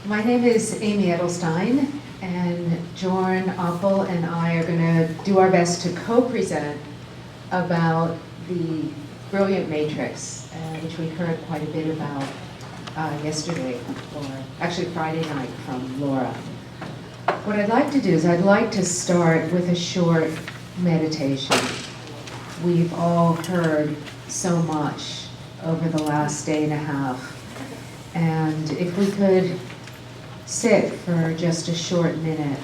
My name is Amy Edelstein, and Joran, Oppelt, and I are going to do our best to co-present about the brilliant matrix, which we heard quite a bit about yesterday, or actually Friday night from Laura. What I'd like to do is I'd like to start with a short meditation. We've all heard so much over the last day and a half, and if we could sit for just a short minute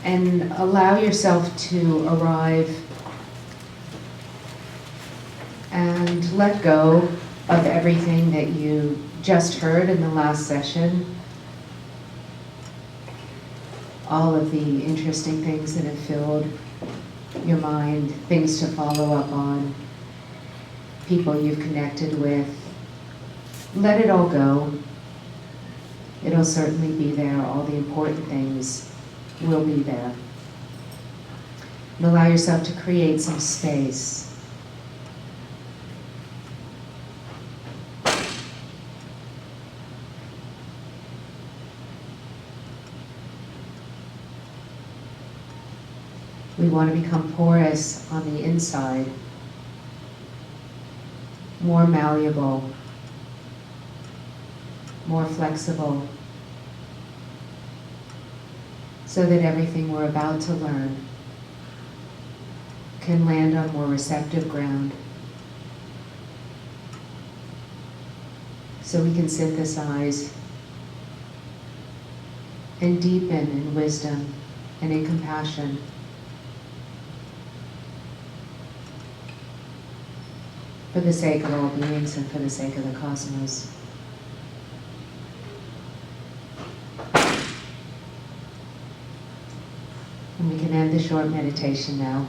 and allow yourself to arrive and let go of everything that you just heard in the last session, all of the interesting things that have filled your mind, things to follow up on, people you've connected with. Let it all go. It'll certainly be there. All the important things will be there. And allow yourself to create some space. We want to become porous on the inside, more malleable, more flexible, so that everything we're about to learn can land on more receptive ground, so we can synthesize and deepen in wisdom and in compassion. For the sake of all beings and for the sake of the cosmos. And we can end the short meditation now.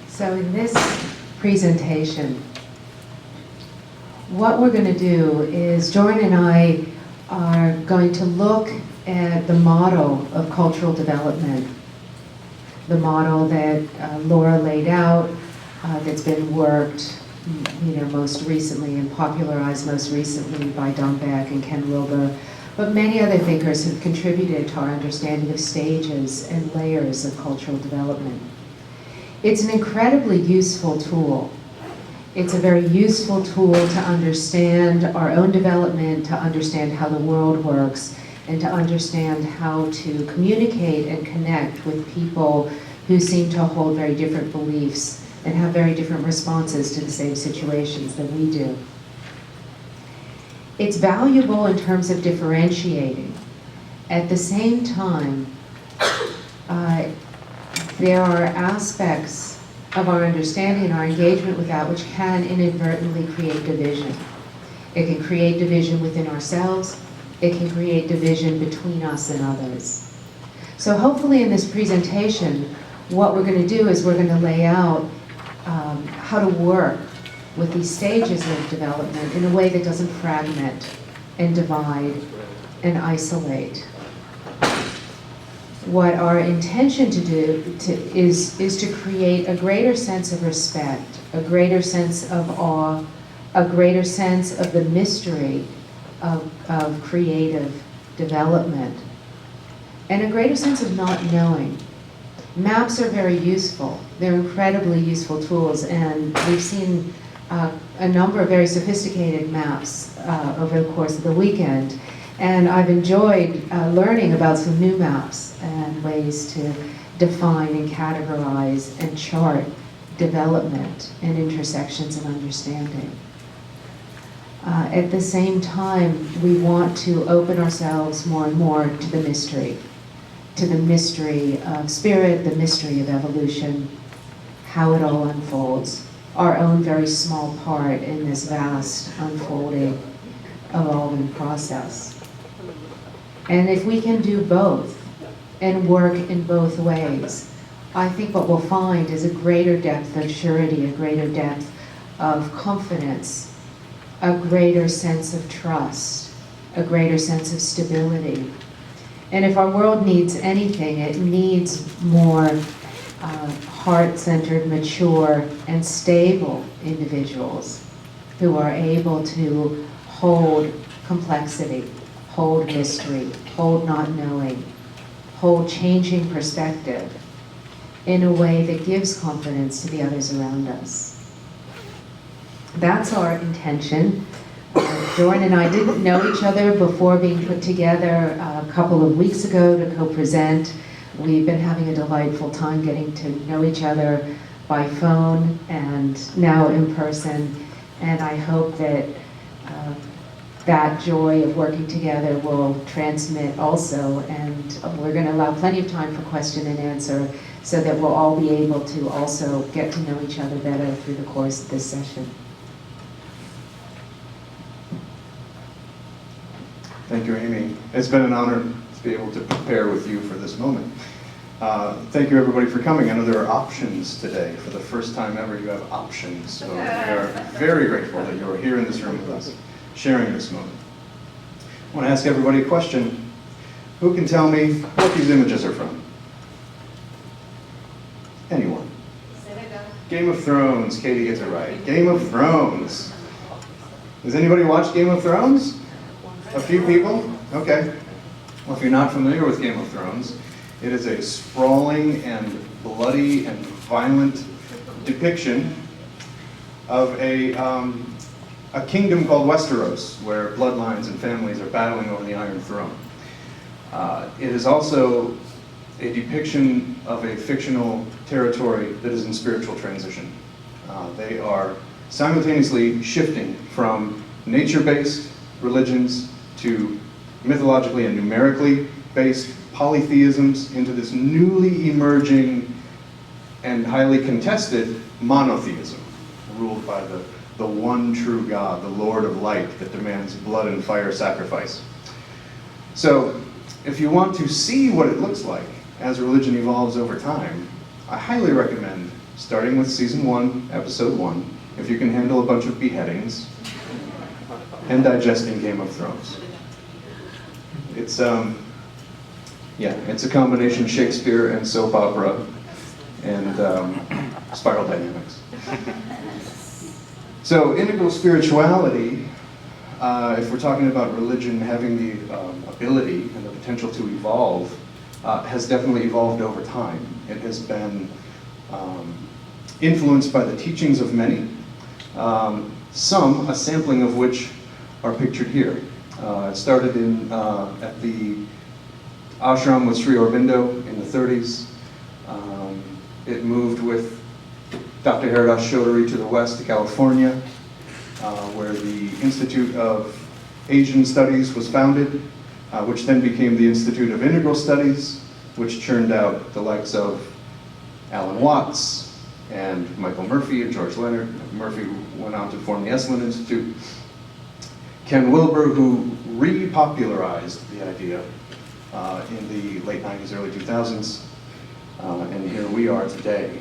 So in this presentation, what we're going to do is Joran and I are going to look at the model of cultural development, the model that Laura laid out, that's been worked, most recently and popularized most recently by Don Beck and Ken Wilber, but many other thinkers have contributed to our understanding of stages and layers of cultural development. It's an incredibly useful tool. It's a very useful tool to understand our own development, to understand how the world works, and to understand how to communicate and connect with people who seem to hold very different beliefs and have very different responses to the same situations that we do. It's valuable in terms of differentiating. At the same time, there are aspects of our understanding and our engagement with that which can inadvertently create division. It can create division within ourselves. It can create division between us and others. So hopefully in this presentation, what we're going to do is we're going to lay out how to work with these stages of development in a way that doesn't fragment and divide and isolate. What our intention to do is to create a greater sense of respect, a greater sense of awe, a greater sense of the mystery of creative development, and a greater sense of not knowing. Maps are very useful. They're incredibly useful tools, and we've seen a number of very sophisticated maps over the course of the weekend, and I've enjoyed learning about some new maps and ways to define and categorize and chart development and intersections and understanding. At the same time, we want to open ourselves more and more to the mystery of spirit, the mystery of evolution, how it all unfolds, our own very small part in this vast unfolding, evolving process. And if we can do both and work in both ways, I think what we'll find is a greater depth of surety, a greater depth of confidence, a greater sense of trust, a greater sense of stability. And if our world needs anything, it needs more heart-centered, mature, and stable individuals who are able to hold complexity, hold mystery, hold not knowing, hold changing perspective in a way that gives confidence to the others around us. That's our intention. Joran and I didn't know each other before being put together a couple of weeks ago to co-present. We've been having a delightful time getting to know each other by phone and now in person, and I hope that that joy of working together will transmit also, and we're going to allow plenty of time for question and answer so that we'll all be able to also get to know each other better through the course of this session. Thank you, Amy. It's been an honor to be able to prepare with you for this moment. Thank you, everybody, for coming. I know there are options today. For the first time ever, you have options. So we are very grateful that you are here in this room with us, sharing this moment. I want to ask everybody a question. Who can tell me what these images are from? Anyone? Game of Thrones. Katie gets it right. Game of Thrones. Does anybody watch Game of Thrones? A few people? Okay. Well, if you're not familiar with Game of Thrones, it is a sprawling and bloody and violent depiction of a kingdom called Westeros, where bloodlines and families are battling over the Iron Throne. It is also a depiction of a fictional territory that is in spiritual transition. They are simultaneously shifting from nature-based religions to mythologically and numerically based polytheisms into this newly emerging and highly contested monotheism, ruled by the one true God, the Lord of Light, that demands blood and fire sacrifice. So, if you want to see what it looks like as religion evolves over time, I highly recommend starting with season 1, episode 1, if you can handle a bunch of beheadings, and digesting Game of Thrones. It's it's a combination Shakespeare and soap opera and spiral dynamics. So integral spirituality, if we're talking about religion having the ability and the potential to evolve, has definitely evolved over time. It has been influenced by the teachings of many, some, a sampling of which are pictured here. It started at the ashram with Sri Aurobindo in the 30s. It moved with Dr. Haridas Chaudhuri to the west, to California, where the Institute of Asian Studies was founded, which then became the Institute of Integral Studies, which churned out the likes of Alan Watts and Michael Murphy and George Leonard. Murphy went on to form the Esalen Institute. Ken Wilber, who repopularized the idea in the late 90s, early 2000s, and here we are today,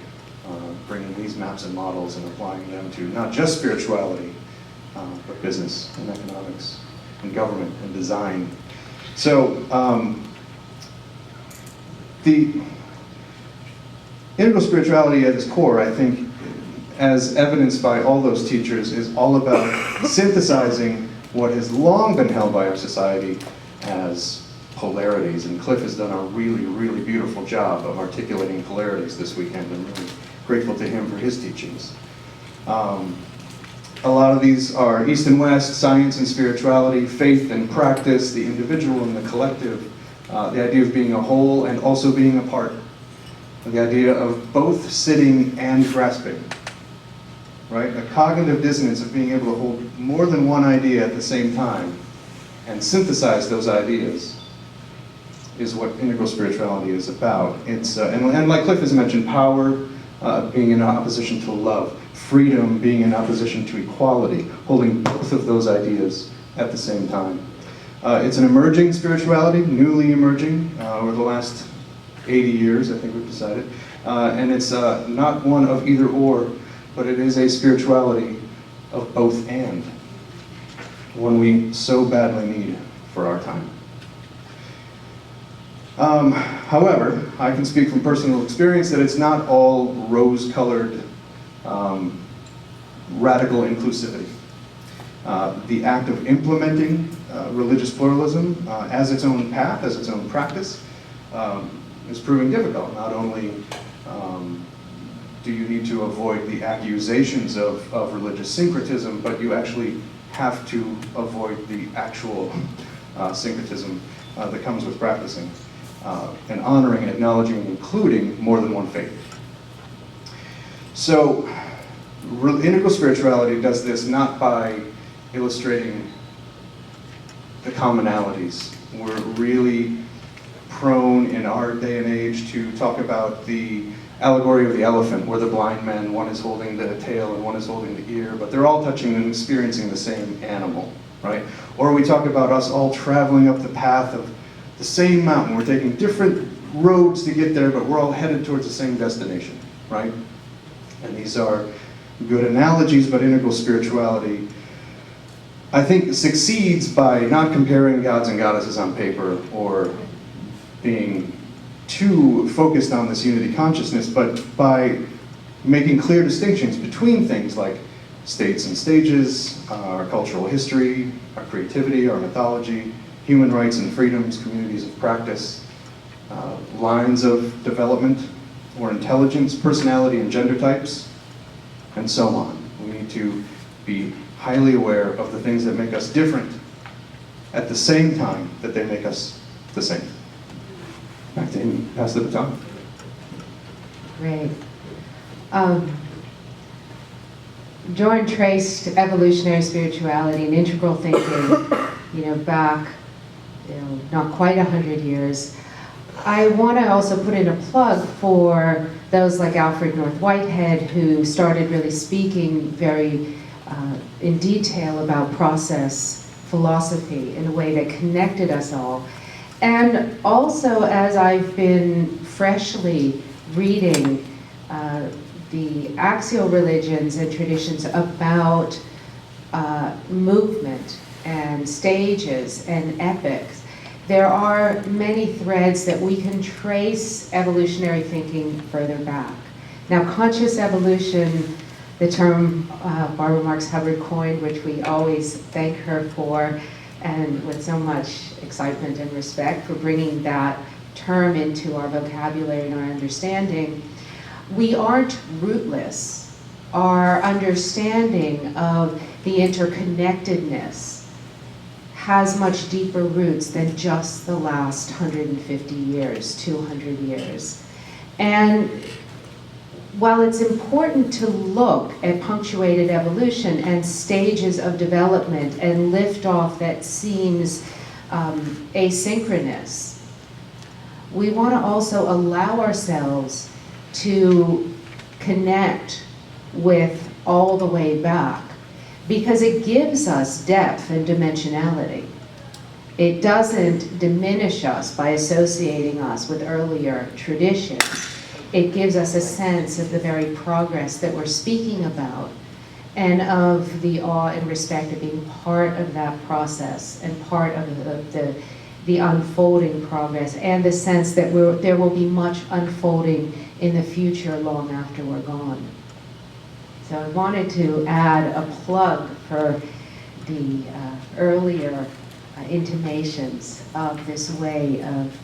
bringing these maps and models and applying them to not just spirituality, but business and economics and government and design. So the integral spirituality at its core, I think, as evidenced by all those teachers, is all about synthesizing what has long been held by our society as polarities, and Cliff has done a really, really beautiful job of articulating polarities this weekend. I'm really grateful to him for his teachings. A lot of these are East and West, science and spirituality, faith and practice, the individual and the collective, the idea of being a whole and also being a part, the idea of both sitting and grasping. Right? A cognitive dissonance of being able to hold more than one idea at the same time and synthesize those ideas is what integral spirituality is about. It's and like Cliff has mentioned, power being in opposition to love, freedom being in opposition to equality, holding both of those ideas at the same time. It's an emerging spirituality, newly emerging over the last 80 years, I think we've decided, and it's not one of either or, but it is a spirituality of both and, one we so badly need for our time. However, I can speak from personal experience that it's not all rose-colored radical inclusivity. The act of implementing religious pluralism as its own path, as its own practice, is proving difficult. Not only do you need to avoid the accusations of religious syncretism, but you actually have to avoid the actual syncretism that comes with practicing and honoring and acknowledging and including more than one faith. So, integral spirituality does this not by illustrating the commonalities. We're really prone in our day and age to talk about the allegory of the elephant, where the blind men, one is holding the tail and one is holding the ear, but they're all touching and experiencing the same animal, right? Or we talk about us all traveling up the path of the same mountain. We're taking different roads to get there, but we're all headed towards the same destination, right? And these are good analogies, but integral spirituality, I think, succeeds by not comparing gods and goddesses on paper or being too focused on this unity consciousness, but by making clear distinctions between things like states and stages, our cultural history, our creativity, our mythology, human rights and freedoms, communities of practice, lines of development or intelligence, personality and gender types, and so on. We need to be highly aware of the things that make us different at the same time that they make us the same. Back to Amy. Pass the baton. Great. Joran traced evolutionary spirituality and integral thinking, back, not quite 100 years. I want to also put in a plug for those like Alfred North Whitehead, who started really speaking very in detail about process philosophy in a way that connected us all. And also, as I've been freshly reading the axial religions and traditions about movement and stages and epics, there are many threads that we can trace evolutionary thinking further back. Now, conscious evolution, the term Barbara Marx Hubbard coined, which we always thank her for, and with so much excitement and respect for bringing that term into our vocabulary and our understanding, we aren't rootless. Our understanding of the interconnectedness has much deeper roots than just the last 150 years, 200 years. And while it's important to look at punctuated evolution and stages of development and liftoff that seems asynchronous, we want to also allow ourselves to connect with all the way back, because it gives us depth and dimensionality. It doesn't diminish us by associating us with earlier traditions. It gives us a sense of the very progress that we're speaking about, and of the awe and respect of being part of that process and part of the unfolding progress, and the sense that there will be much unfolding in the future long after we're gone. So I wanted to add a plug for the earlier intimations of this way of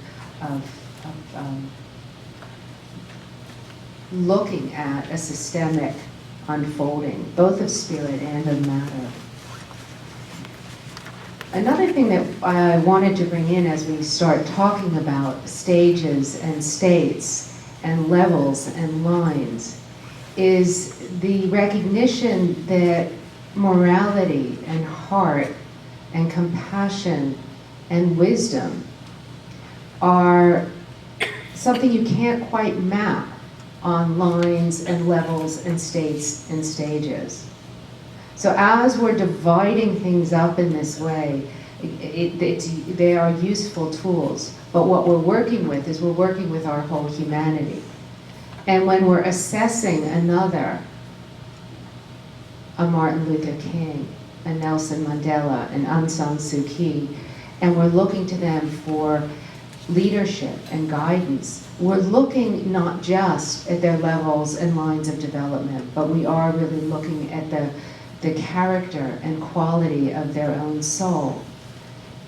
looking at a systemic unfolding, both of spirit and of matter. Another thing that I wanted to bring in as we start talking about stages and states and levels and lines is the recognition that morality and heart and compassion and wisdom are something you can't quite map on lines and levels and states and stages. So as we're dividing things up in this way, they are useful tools, but what we're working with is we're working with our whole humanity. And when we're assessing another, a Martin Luther King, a Nelson Mandela, an Aung San Suu Kyi, and we're looking to them for leadership and guidance, we're looking not just at their levels and lines of development, but we are really looking at the character and quality of their own soul.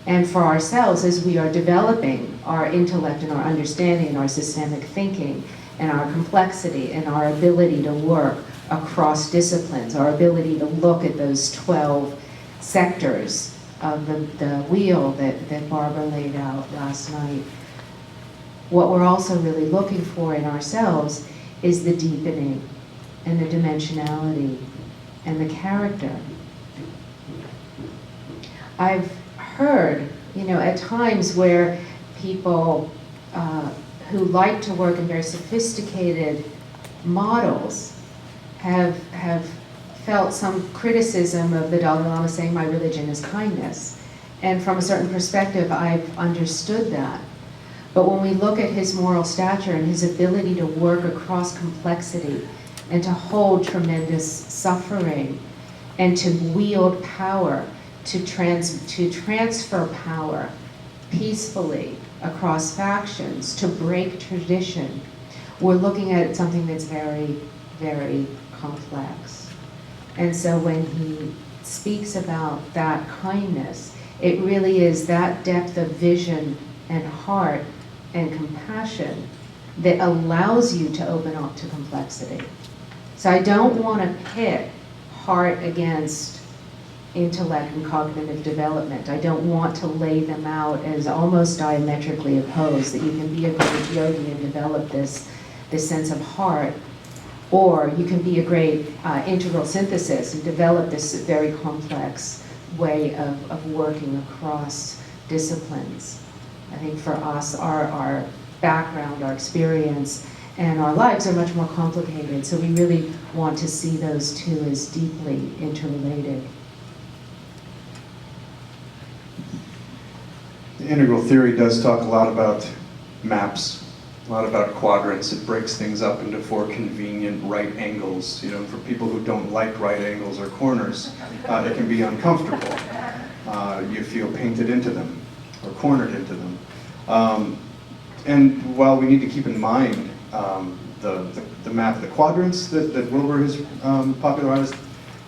And for ourselves, as we are developing our intellect and our understanding and our systemic thinking and our complexity and our ability to work across disciplines, our ability to look at those 12 sectors of the wheel that Barbara laid out last night, what we're also really looking for in ourselves is the deepening and the dimensionality and the character. I've heard, at times where people who like to work in very sophisticated models have felt some criticism of the Dalai Lama saying, my religion is kindness. And from a certain perspective, I've understood that. But when we look at his moral stature and his ability to work across complexity and to hold tremendous suffering and to wield power, to transfer power peacefully across factions, to break tradition, we're looking at something that's very, very complex. And so when he speaks about that kindness, it really is that depth of vision and heart and compassion that allows you to open up to complexity. So I don't want to pit heart against intellect and cognitive development. I don't want to lay them out as almost diametrically opposed, that you can be a great yogi and develop this sense of heart, or you can be a great integral synthesis and develop this very complex way of working across disciplines. I think for us, our background, our experience, and our lives are much more complicated, so we really want to see those two as deeply interrelated. The integral theory does talk a lot about maps, a lot about quadrants. It breaks things up into 4 convenient right angles. For people who don't like right angles or corners, it can be uncomfortable. You feel painted into them or cornered into them. And while we need to keep in mind the map, the quadrants that Wilbur has popularized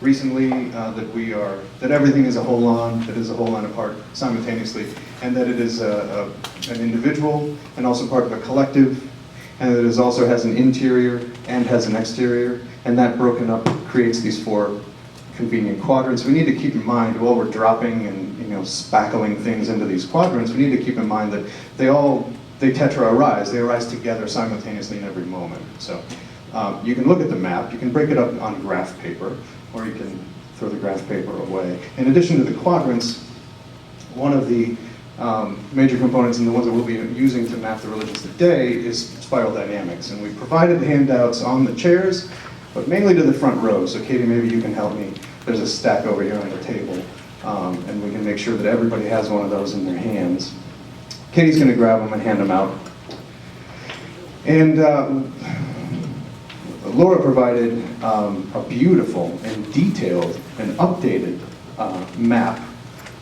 recently, that everything is a whole on, that is a whole on apart simultaneously, and that it is an individual and also part of a collective, and that it also has an interior and has an exterior, and that broken up creates these 4 convenient quadrants. We need to keep in mind, while we're dropping and spackling things into these quadrants, we need to keep in mind that they tetra-arise, they arise together simultaneously in every moment. So you can look at the map, you can break it up on graph paper, or you can throw the graph paper away. In addition to the quadrants, one of the major components, and the ones that we'll be using to map the religions today, is spiral dynamics. And we provided handouts on the chairs, but mainly to the front row. So Katie, maybe you can help me. There's a stack over here on the table, and we can make sure that everybody has one of those in their hands. Katie's going to grab them and hand them out. And Laura provided a beautiful and detailed and updated map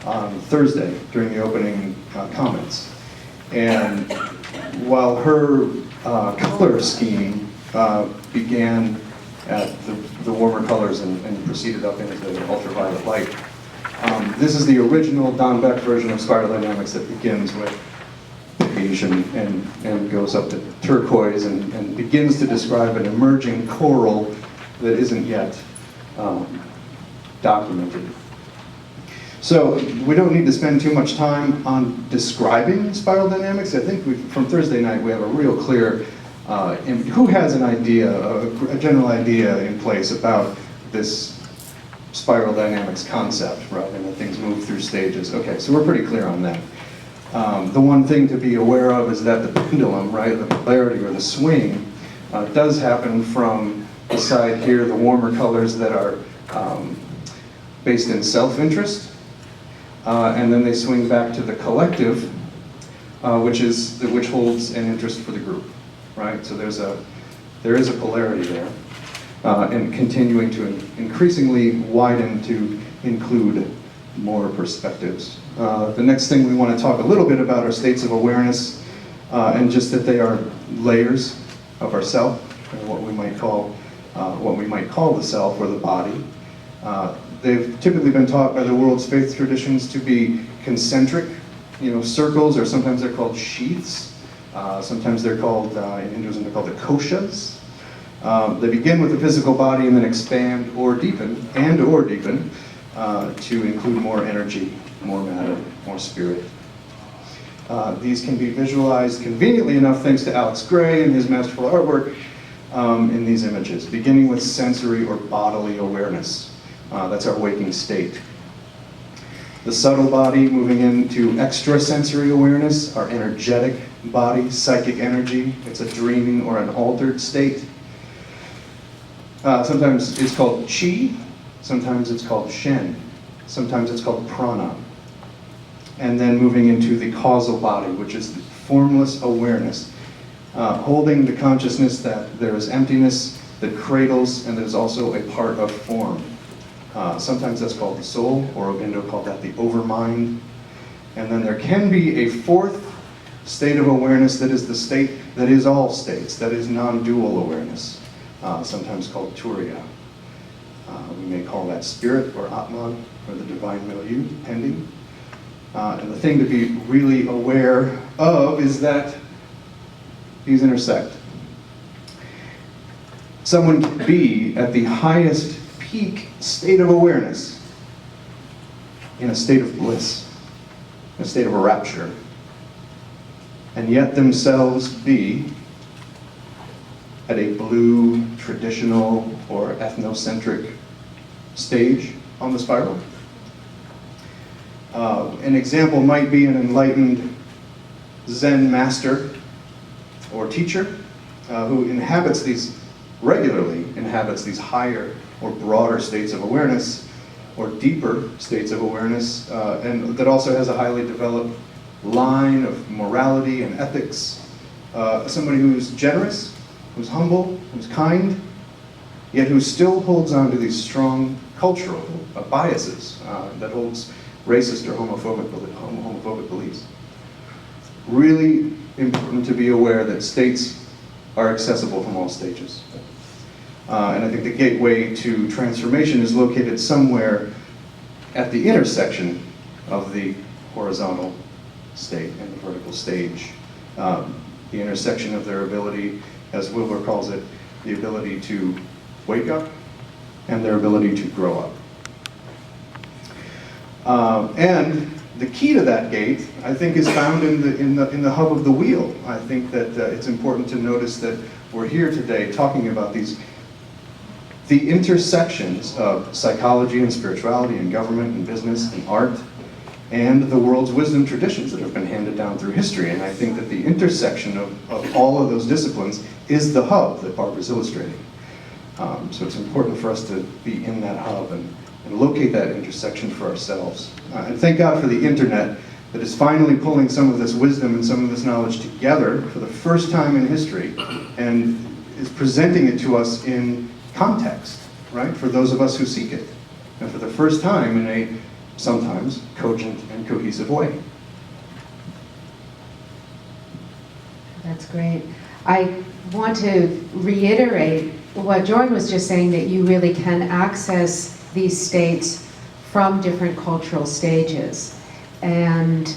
on Thursday during the opening comments. And while her color scheme began at the warmer colors and proceeded up into the ultraviolet light, this is the original Don Beck version of spiral dynamics that begins with beige and goes up to turquoise and begins to describe an emerging coral that isn't yet documented. So we don't need to spend too much time on describing spiral dynamics. I think from Thursday night we have a real clear, who has an idea, a general idea in place about this spiral dynamics concept, right, and that things move through stages. Okay, so we're pretty clear on that. The one thing to be aware of is that the pendulum, right, the polarity or the swing, does happen from the side here, the warmer colors that are based in self-interest, and then they swing back to the collective, which holds an interest for the group, right? So there is a polarity there, and continuing to increasingly widen to include more perspectives. The next thing we want to talk a little bit about are states of awareness. and just that they are layers of ourself, and what we might call the self or the body. They've typically been taught by the world's faith traditions to be concentric, circles, or sometimes they're called sheaths. Sometimes they're called, in Hinduism, they're called the koshas. They begin with the physical body and then expand or deepen, to include more energy, more matter, more spirit. These can be visualized conveniently enough thanks to Alex Gray and his masterful artwork in these images, beginning with sensory or bodily awareness. That's our waking state. The subtle body moving into extrasensory awareness, our energetic body, psychic energy. It's a dreaming or an altered state. Sometimes it's called chi, sometimes it's called shen, sometimes it's called prana. And then moving into the causal body, which is the formless awareness, holding the consciousness that there is emptiness that cradles and there's also a part of form. Sometimes that's called the soul, or Aurobindo called that the overmind. And then there can be a fourth state of awareness that is the state that is all states, that is non-dual awareness, sometimes called turiya. We may call that spirit or atman or the divine milieu, depending. And the thing to be really aware of is that these intersect. Someone can be at the highest peak state of awareness, in a state of bliss, in a state of a rapture, and yet themselves be at a blue, traditional, or ethnocentric stage on the spiral. An example might be an enlightened Zen master or teacher who regularly inhabits these higher or broader states of awareness, or deeper states of awareness, and that also has a highly developed line of morality and ethics. Somebody who's generous, who's humble, who's kind, yet who still holds on to these strong cultural biases that holds racist or homophobic beliefs. Really important to be aware that states are accessible from all stages. And I think the gateway to transformation is located somewhere at the intersection of the horizontal state and the vertical stage. The intersection of their ability, as Wilber calls it, the ability to wake up and their ability to grow up. And the key to that gate, I think, is found in the hub of the wheel. I think that it's important to notice that we're here today talking about the intersections of psychology and spirituality and government and business and art and the world's wisdom traditions that have been handed down through history. And I think that the intersection of all of those disciplines is the hub that Barbara's illustrating. So it's important for us to be in that hub and locate that intersection for ourselves. And thank God for the internet that is finally pulling some of this wisdom and some of this knowledge together for the first time in history and is presenting it to us in context, right, for those of us who seek it, and for the first time in a sometimes cogent and cohesive way. That's great. I want to reiterate what Joran was just saying, that you really can access these states from different cultural stages. And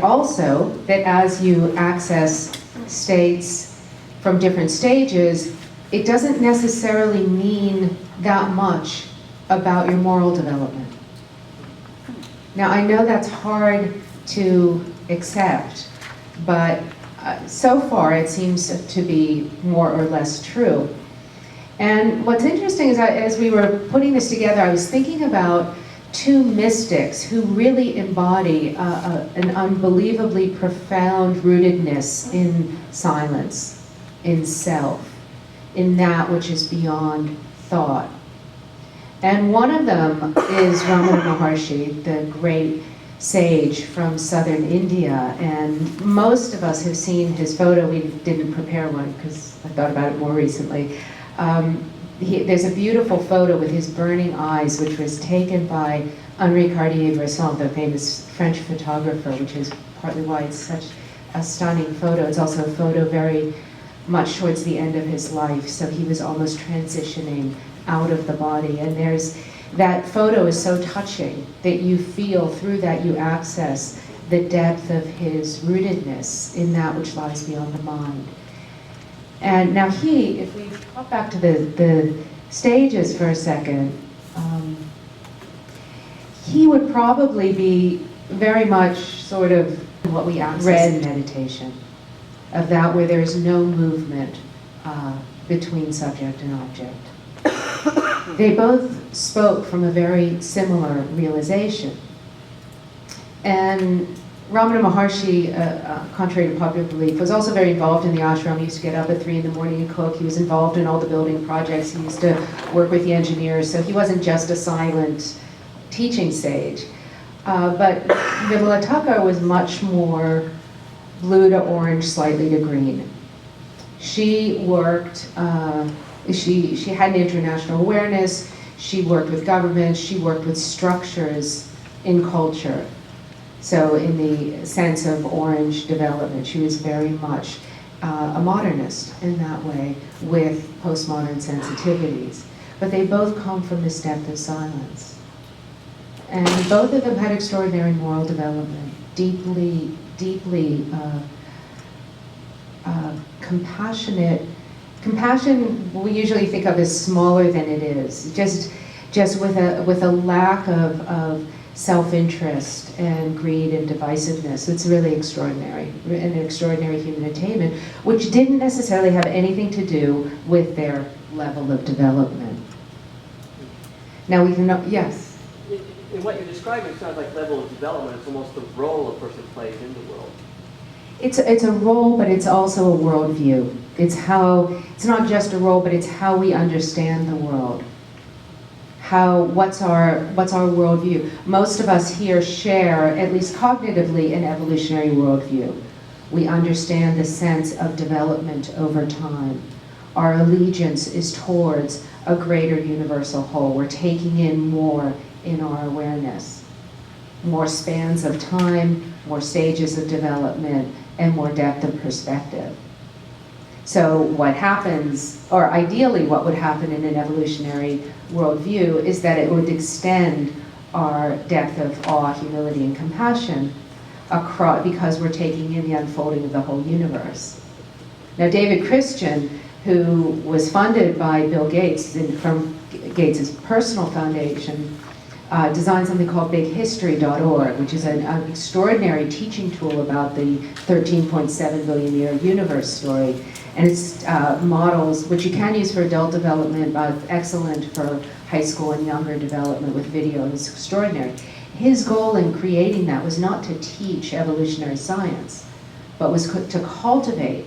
also that as you access states from different stages, it doesn't necessarily mean that much about your moral development. Now, I know that's hard to accept, but so far it seems to be more or less true. And what's interesting is that as we were putting this together, I was thinking about two mystics who really embody an unbelievably profound rootedness in silence, in self, in that which is beyond thought. And one of them is Ramana Maharshi, the great sage from southern India. And most of us have seen his photo. We didn't prepare one because I thought about it more recently. There's a beautiful photo with his burning eyes, which was taken by Henri Cartier-Bresson, the famous French photographer, which is partly why it's such a stunning photo. It's also a photo very much towards the end of his life, so he was almost transitioning out of the body. And that photo is so touching that you feel through that you access the depth of his rootedness in that which lies beyond the mind. And now if we pop back to the stages for a second, he would probably be very much sort of what we access in meditation, of that where there's no movement between subject and object. They both spoke from a very similar realization. And Ramana Maharshi, contrary to popular belief, was also very involved in the ashram. He used to get up at 3 in the morning and cook. He was involved in all the building projects. He used to work with the engineers. So he wasn't just a silent teaching sage. But Vimalataka was much more blue to orange, slightly to green. She worked, she had an international awareness. She worked with governments. She worked with structures in culture. So in the sense of orange development, she was very much a modernist in that way, with postmodern sensitivities. But they both come from this depth of silence. And both of them had extraordinary moral development, deeply compassionate. Compassion we usually think of as smaller than it is, just with a lack of self-interest and greed and divisiveness. It's really extraordinary, an extraordinary human attainment, which didn't necessarily have anything to do with their level of development. Now we can know, yes? In what you're describing, it sounds like level of development. It's almost the role a person plays in the world. It's a role, but it's also a worldview. It's not just a role, but it's how we understand the world. What's our worldview? Most of us here share, at least cognitively, an evolutionary worldview. We understand the sense of development over time. Our allegiance is towards a greater universal whole. We're taking in more in our awareness. More spans of time, more stages of development, and more depth of perspective. So what happens, or ideally what would happen in an evolutionary worldview, is that it would extend our depth of awe, humility, and compassion across, because we're taking in the unfolding of the whole universe. Now David Christian, who was funded by Bill Gates from Gates' personal foundation, designed something called BigHistory.org, which is an extraordinary teaching tool about the 13.7 billion year universe story. And it's models, which you can use for adult development, but excellent for high school and younger development with video. It's extraordinary. His goal in creating that was not to teach evolutionary science, but was to cultivate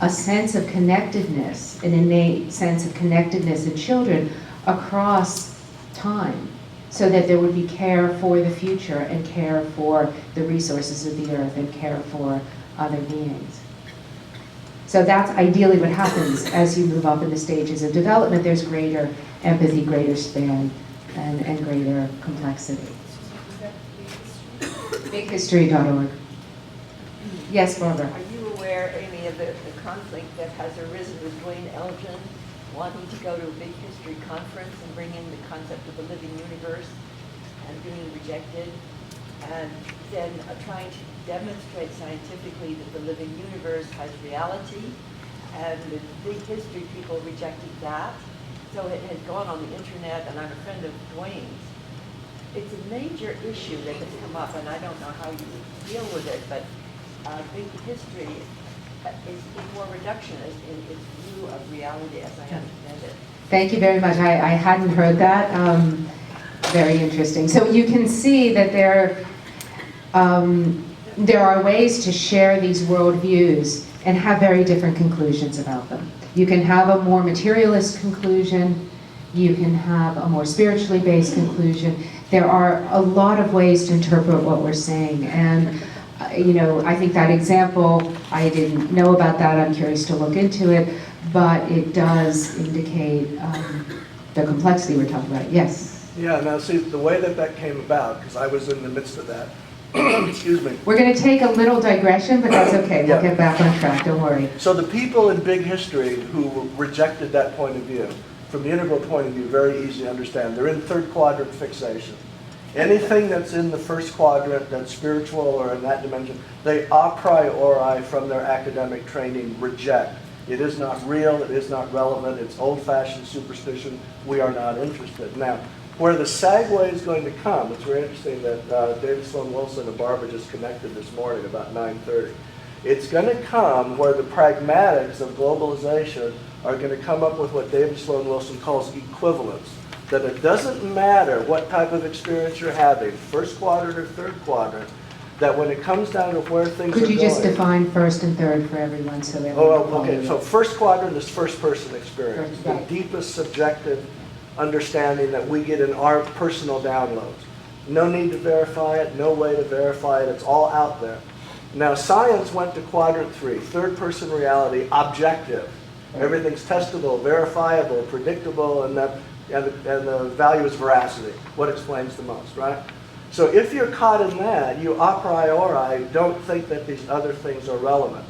a sense of connectedness, an innate sense of connectedness in children across time, so that there would be care for the future and care for the resources of the earth and care for other beings. So that's ideally what happens as you move up in the stages of development. There's greater empathy, greater span, and greater complexity. BigHistory.org. Yes, Barbara. Are you aware, Amy, of the conflict that has arisen with Dwayne Elgin wanting to go to a big history conference and bring in the concept of the living universe and being rejected, and then trying to demonstrate scientifically that the living universe has reality, and the big history people rejected that. So it has gone on the internet, and I'm a friend of Dwayne's. It's a major issue that has come up, and I don't know how you deal with it, but big history is more reductionist in its view of reality, as I understand it. Thank you very much. I hadn't heard that. Very interesting. So you can see that there are ways to share these worldviews and have very different conclusions about them. You can have a more materialist conclusion. You can have a more spiritually based conclusion. There are a lot of ways to interpret what we're saying. And I think that example, I didn't know about that. I'm curious to look into it. But it does indicate the complexity we're talking about. Yes? Yeah, now see, the way that came about, because I was in the midst of that, Excuse me. We're going to take a little digression, but that's okay. We'll Yeah. get back on track, don't worry. So the people in big history who rejected that point of view, from the integral point of view, very easy to understand. They're in third quadrant fixation. Anything that's in the first quadrant that's spiritual or in that dimension, they a priori from their academic training reject. It is not real, it is not relevant, it's old-fashioned superstition, we are not interested. Now, where the segue is going to come, it's very interesting that David Sloan Wilson and Barbara just connected this morning about 9:30. It's going to come where the pragmatics of globalization are going to come up with what David Sloan Wilson calls equivalence. That it doesn't matter what type of experience you're having, first quadrant or third quadrant, that when it comes down to where things are Could going... you just define first and third for everyone so that okay. So first quadrant is first-person experience, the Right. deepest subjective understanding that we get in our personal downloads. No need to verify it, no way to verify it, it's all out there. Now science went to quadrant 3, third-person reality, objective. Everything's testable, verifiable, predictable, and the value is veracity, what explains the most, right? So if you're caught in that, you a priori don't think that these other things are relevant.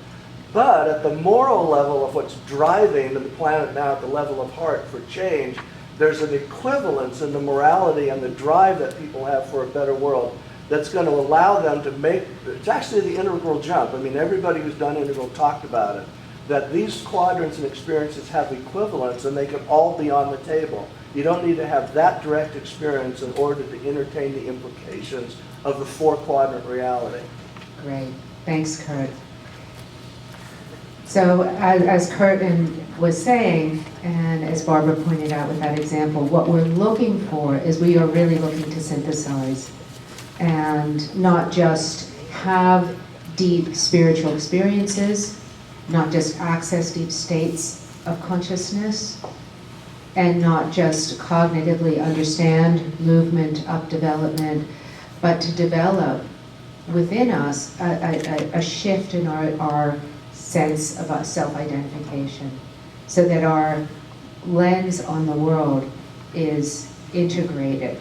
But at the moral level of what's driving the planet now at the level of heart for change, there's an equivalence in the morality and the drive that people have for a better world that's going to allow them to make, it's actually the integral jump. I mean, everybody who's done integral talked about it, that these quadrants and experiences have equivalence and they can all be on the table. You don't need to have that direct experience in order to entertain the implications of the 4-quadrant reality. Great. Thanks, Kurt. So as Kurt was saying, and as Barbara pointed out with that example, what we're looking for is we are really looking to synthesize and not just have deep spiritual experiences, not just access deep states of consciousness, and not just cognitively understand movement up development, but to develop within us a shift in our sense of self-identification, so that our lens on the world is integrated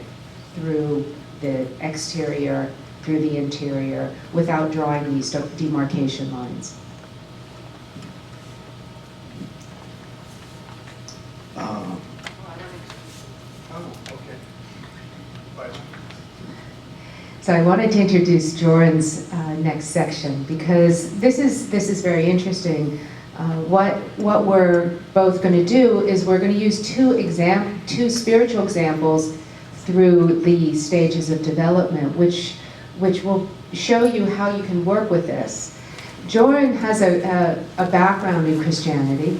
through the exterior, through the interior, without drawing these demarcation lines. So I wanted to introduce Joran's next section, because this is very interesting. What we're both going to do is we're going to use two spiritual examples through the stages of development, which will show you how you can work with this. Joran has a background in Christianity,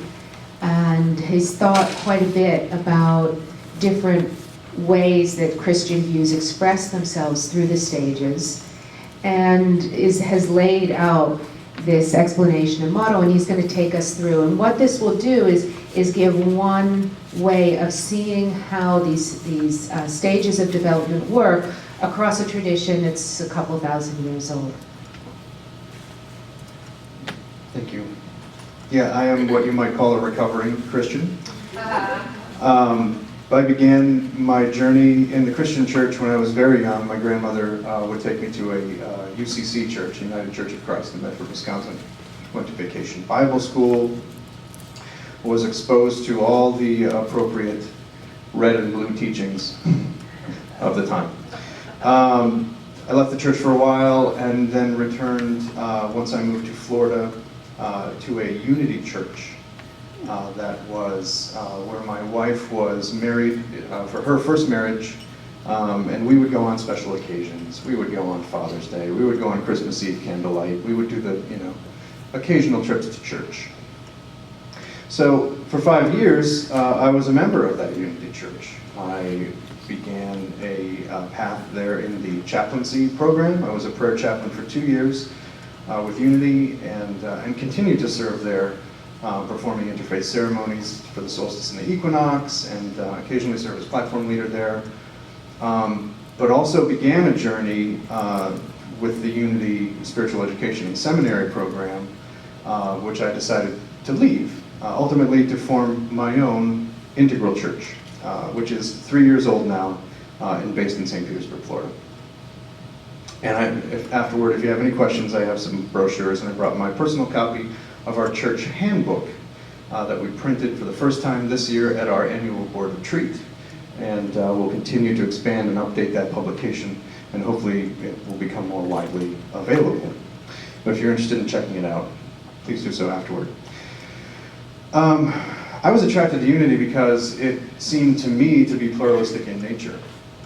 and he's thought quite a bit about different ways that Christian views express themselves through the stages, and has laid out this explanation and model, and he's going to take us through. And what this will do is give one way of seeing how these stages of development work across a tradition that's a couple thousand years old. Thank you. Yeah, I am what you might call a recovering Christian. I began my journey in the Christian church when I was very young. My grandmother would take me to a UCC church, United Church of Christ in Medford, Wisconsin. Went to vacation Bible school, was exposed to all the appropriate red and blue teachings of the time. I left the church for a while and then returned once I moved to Florida to a Unity church. That was where my wife was married for her first marriage, and we would go on special occasions. We would go on Father's Day. We would go on Christmas Eve candlelight. We would do the occasional trips to church. So for 5 years, I was a member of that Unity church. I began a path there in the chaplaincy program. I was a prayer chaplain for 2 years with Unity, and continued to serve there. Performing interfaith ceremonies for the solstice and the equinox, and occasionally served as platform leader there. But also began a journey with the Unity Spiritual Education and Seminary program, which I decided to leave, ultimately to form my own integral church, which is 3 years old now and based in St. Petersburg, Florida. And afterward, if you have any questions, I have some brochures, and I brought my personal copy of our church handbook that we printed for the first time this year at our annual board retreat. And we'll continue to expand and update that publication, and hopefully it will become more widely available. But if you're interested in checking it out, please do so afterward. I was attracted to Unity because it seemed to me to be pluralistic in nature.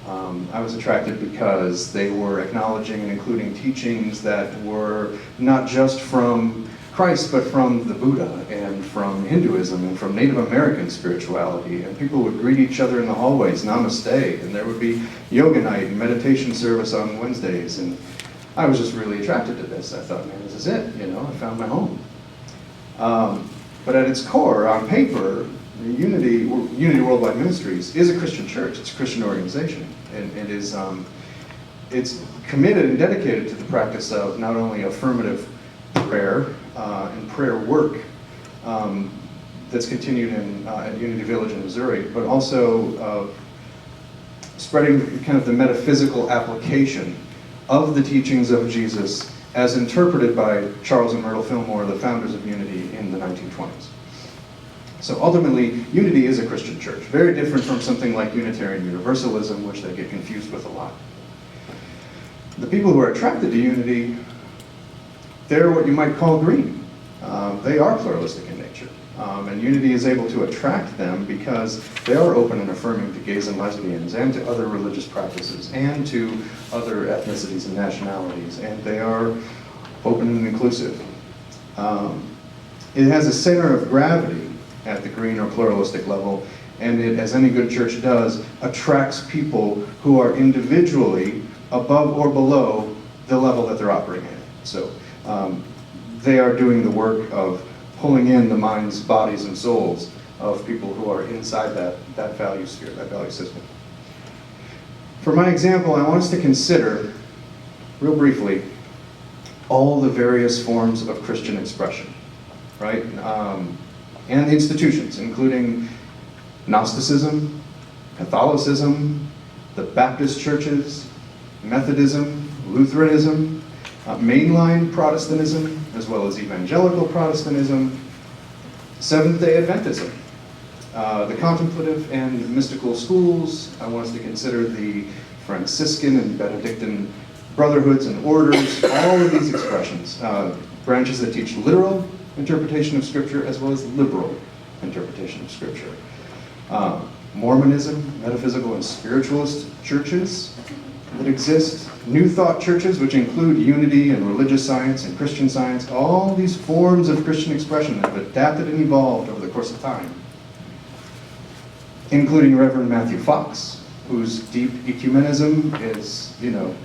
I was attracted because they were acknowledging and including teachings that were not just from Christ, but from the Buddha and from Hinduism and from Native American spirituality. And people would greet each other in the hallways, namaste, and there would be yoga night and meditation service on Wednesdays. And I was just really attracted to this. I thought, man, this is it, you know, I found my home. But at its core, on paper, Unity Worldwide Ministries is a Christian church. It's a Christian organization, and it is it's committed and dedicated to the practice of not only affirmative prayer and prayer work that's continued at Unity Village in Missouri, but also spreading kind of the metaphysical application of the teachings of Jesus as interpreted by Charles and Myrtle Fillmore, the founders of Unity in the 1920s. So ultimately, Unity is a Christian church, very different from something like Unitarian Universalism, which they get confused with a lot. The people who are attracted to Unity, they're what you might call green. They are pluralistic in nature. And Unity is able to attract them because they are open and affirming to gays and lesbians and to other religious practices and to other ethnicities and nationalities, and they are open and inclusive. It has a center of gravity at the green or pluralistic level, and it, as any good church does, attracts people who are individually above or below the level that they're operating at. So they are doing the work of pulling in the minds, bodies, and souls of people who are inside that value sphere, that value system. For my example, I want us to consider, real briefly, all the various forms of Christian expression, right? And the institutions, including Gnosticism, Catholicism, the Baptist churches, Methodism, Lutheranism, mainline Protestantism, as well as evangelical Protestantism, Seventh-day Adventism, the contemplative and mystical schools. I want us to consider the Franciscan and Benedictine brotherhoods and orders, all of these expressions, branches that teach literal interpretation of Scripture as well as liberal interpretation of Scripture. Mormonism, metaphysical and spiritualist churches that exist, New Thought churches, which include Unity and religious science and Christian Science, all these forms of Christian expression that have adapted and evolved over the course of time, including Reverend Matthew Fox, whose deep ecumenism is,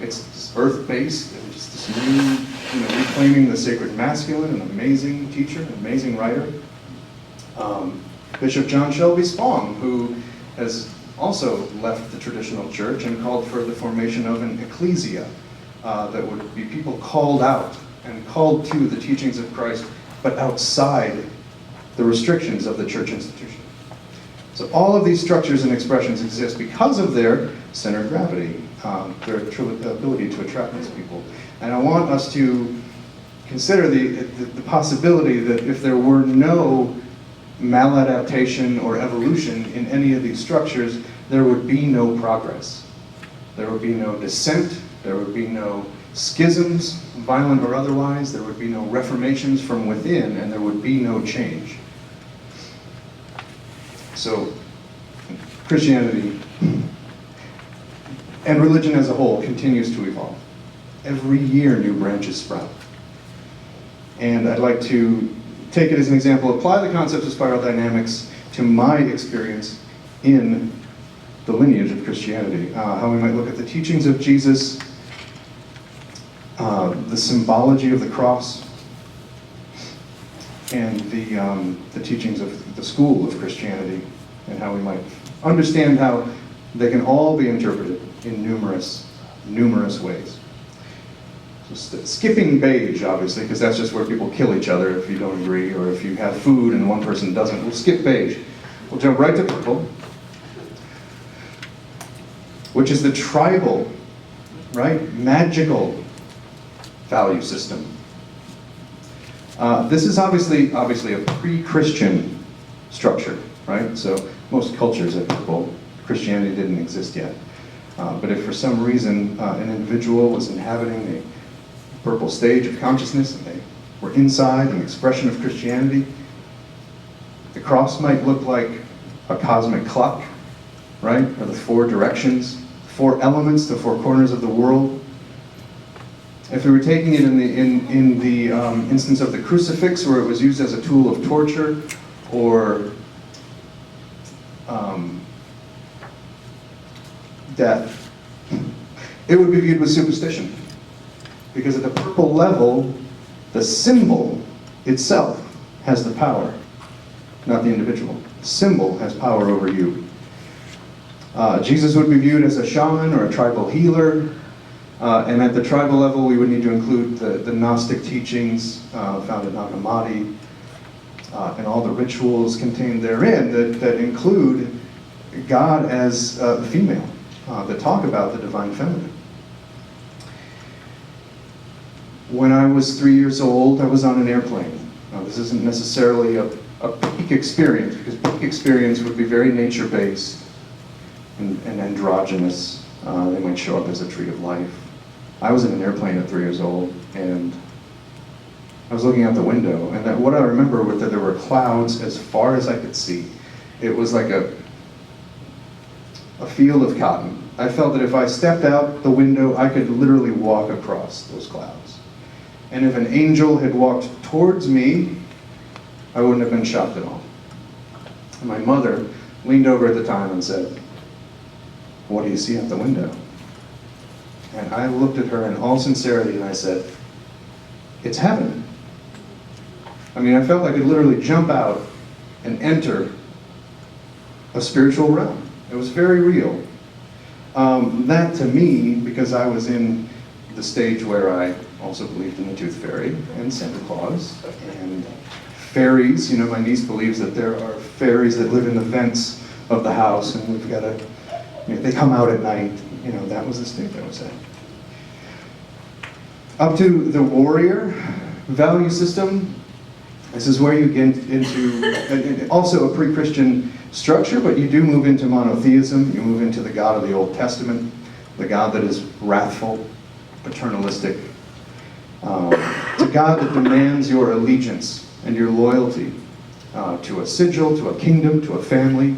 it's earth-based, and just this new, reclaiming the sacred masculine, an amazing teacher, an amazing writer. Bishop John Shelby Spong, who has also left the traditional church and called for the formation of an ecclesia that would be people called out and called to the teachings of Christ, but outside the restrictions of the church institution. So all of these structures and expressions exist because of their center of gravity, their ability to attract these people. And I want us to consider the possibility that if there were no maladaptation or evolution in any of these structures, there would be no progress. There would be no dissent, there would be no schisms, violent or otherwise, there would be no reformations from within, and there would be no change. So, Christianity and religion as a whole continues to evolve. Every year new branches sprout. And I'd like to take it as an example, apply the concepts of spiral dynamics to my experience in the lineage of Christianity. How we might look at the teachings of Jesus, the symbology of the cross, and the teachings of the school of Christianity, and how we might understand how they can all be interpreted in numerous ways. So skipping beige, obviously, because that's just where people kill each other if you don't agree, or if you have food and one person doesn't. We'll skip beige. We'll jump right to purple, which is the tribal right? Magical value system. This is obviously a pre-Christian structure, right? So most cultures at purple, Christianity didn't exist yet. But if for some reason an individual was inhabiting a purple stage of consciousness and they were inside an expression of Christianity, the cross might look like a cosmic clock, right? Or the four directions, four elements, the four corners of the world. If we were taking it in the instance of the crucifix, where it was used as a tool of torture or death, it would be viewed with superstition. Because at the purple level, the symbol itself has the power, not the individual. The symbol has power over you. Jesus would be viewed as a shaman or a tribal healer. And at the tribal level, we would need to include the Gnostic teachings found in Nag Hammadi, and all the rituals contained therein that include God as the female, that talk about the divine feminine. When I was 3 years old, I was on an airplane. Now, this isn't necessarily a peak experience, because peak experience would be very nature-based and androgynous. They might show up as a tree of life. I was in an airplane at 3 years old, and I was looking out the window, and what I remember was that there were clouds as far as I could see. It was like a field of cotton. I felt that if I stepped out the window, I could literally walk across those clouds. And if an angel had walked towards me, I wouldn't have been shocked at all. And my mother leaned over at the time and said, "What do you see out the window?" And I looked at her in all sincerity and I said, "It's heaven." I mean, I felt I could literally jump out and enter a spiritual realm. It was very real. That to me, because I was in the stage where I also believed in the Tooth Fairy and Santa Claus and fairies. You know, my niece believes that there are fairies that live in the vents of the house, and we've got to, you know, they come out at night. You know, that was the stage I was in. Up to the warrior value system. This is where you get into also a pre-Christian structure, but you do move into monotheism. You move into the God of the Old Testament, the God that is wrathful, paternalistic. It's a God that demands your allegiance and your loyalty to a sigil, to a kingdom, to a family.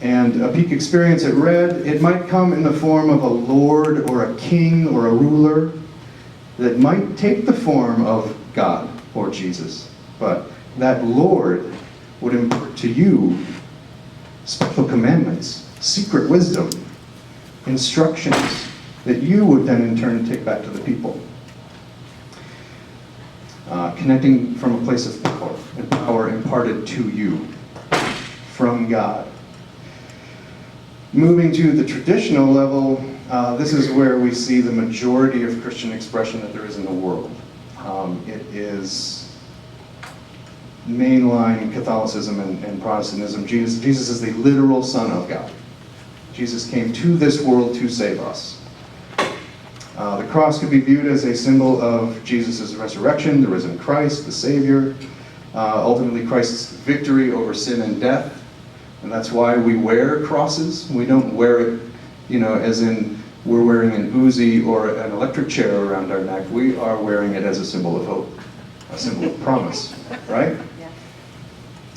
And a peak experience at red, it might come in the form of a lord or a king or a ruler that might take the form of God or Jesus. But that Lord would impart to you special commandments, secret wisdom, instructions that you would then in turn take back to the people. Connecting from a place of power, and power imparted to you from God. Moving to the traditional level, this is where we see the majority of Christian expression that there is in the world. It is mainline Catholicism and Protestantism. Jesus is the literal Son of God. Jesus came to this world to save us. The cross could be viewed as a symbol of Jesus' resurrection, the risen Christ, the Savior, ultimately Christ's victory over sin and death. And that's why we wear crosses. We don't wear it, you know, as in we're wearing an Uzi or an electric chair around our neck. We are wearing it as a symbol of hope, a symbol of promise, right? Yeah.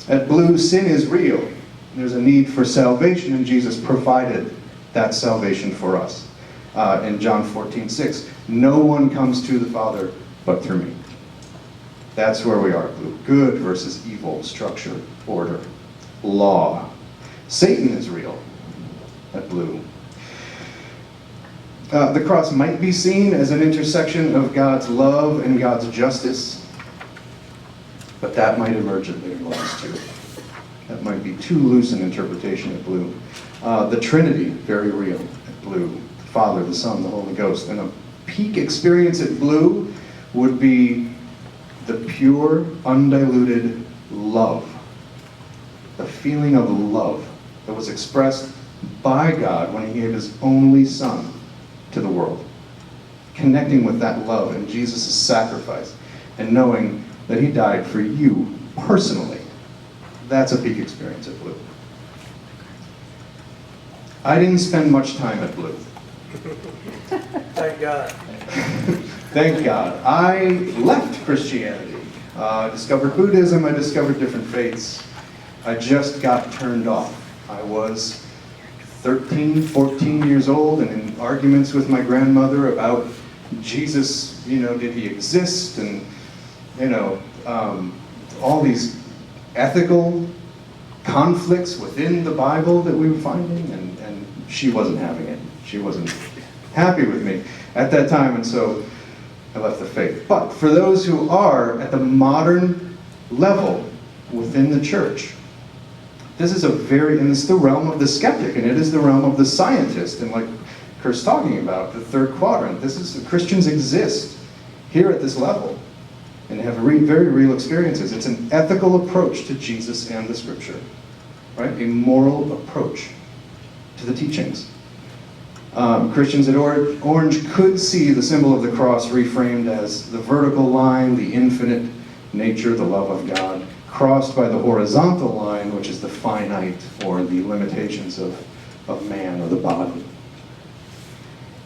At blue, sin is real. There's a need for salvation, and Jesus provided that salvation for us. In John 14:6, no one comes to the Father but through me. That's where we are, blue. Good versus evil, structure, order, law. Satan is real at blue. The cross might be seen as an intersection of God's love and God's justice, but that might emerge at later levels too. That might be too loose an interpretation at blue. The Trinity, very real at blue. The Father, the Son, the Holy Ghost. And a peak experience at blue would be the pure, undiluted love. The feeling of love that was expressed by God when He gave His only Son to the world. Connecting with that love and Jesus' sacrifice and knowing that he died for you personally. That's a peak experience at Blue. I didn't spend much time at Blue. Thank God. Thank God. I left Christianity. I discovered Buddhism, I discovered different faiths. I just got turned off. I was 13, 14 years old and in arguments with my grandmother about Jesus, did he exist? And, all these ethical conflicts within the Bible that we were finding, and she wasn't having it. She wasn't happy with me at that time, and so I left the faith. But for those who are at the modern level within the church, this is and it's the realm of the skeptic, and it is the realm of the scientist, and like Kurt's talking about, the third quadrant. Christians exist here at this level and have very real experiences. It's an ethical approach to Jesus and the Scripture, right? A moral approach to the teachings. Christians at Orange could see the symbol of the cross reframed as the vertical line, the infinite nature, the love of God, crossed by the horizontal line, which is the finite or the limitations of man or the body.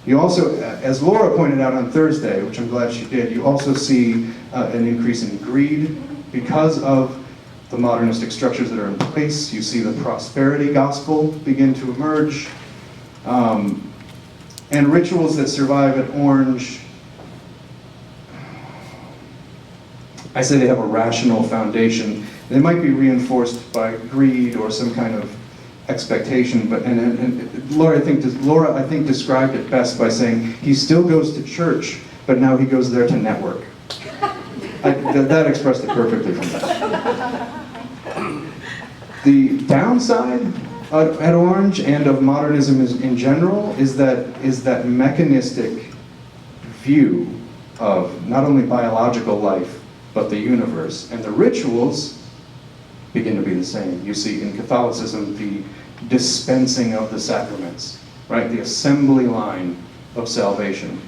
You also, as Laura pointed out on Thursday, which I'm glad she did, you also see an increase in greed because of the modernistic structures that are in place. You see the prosperity gospel begin to emerge. And rituals that survive at Orange, I say they have a rational foundation. They might be reinforced by greed or some kind of expectation, but and Laura I think described it best by saying he still goes to church, but now he goes there to network. That expressed it perfectly for me. The downside at Orange and of modernism in general is that mechanistic view of not only biological life but the universe, and the rituals begin to be the same. You see in Catholicism the dispensing of the sacraments, right? The assembly line of salvation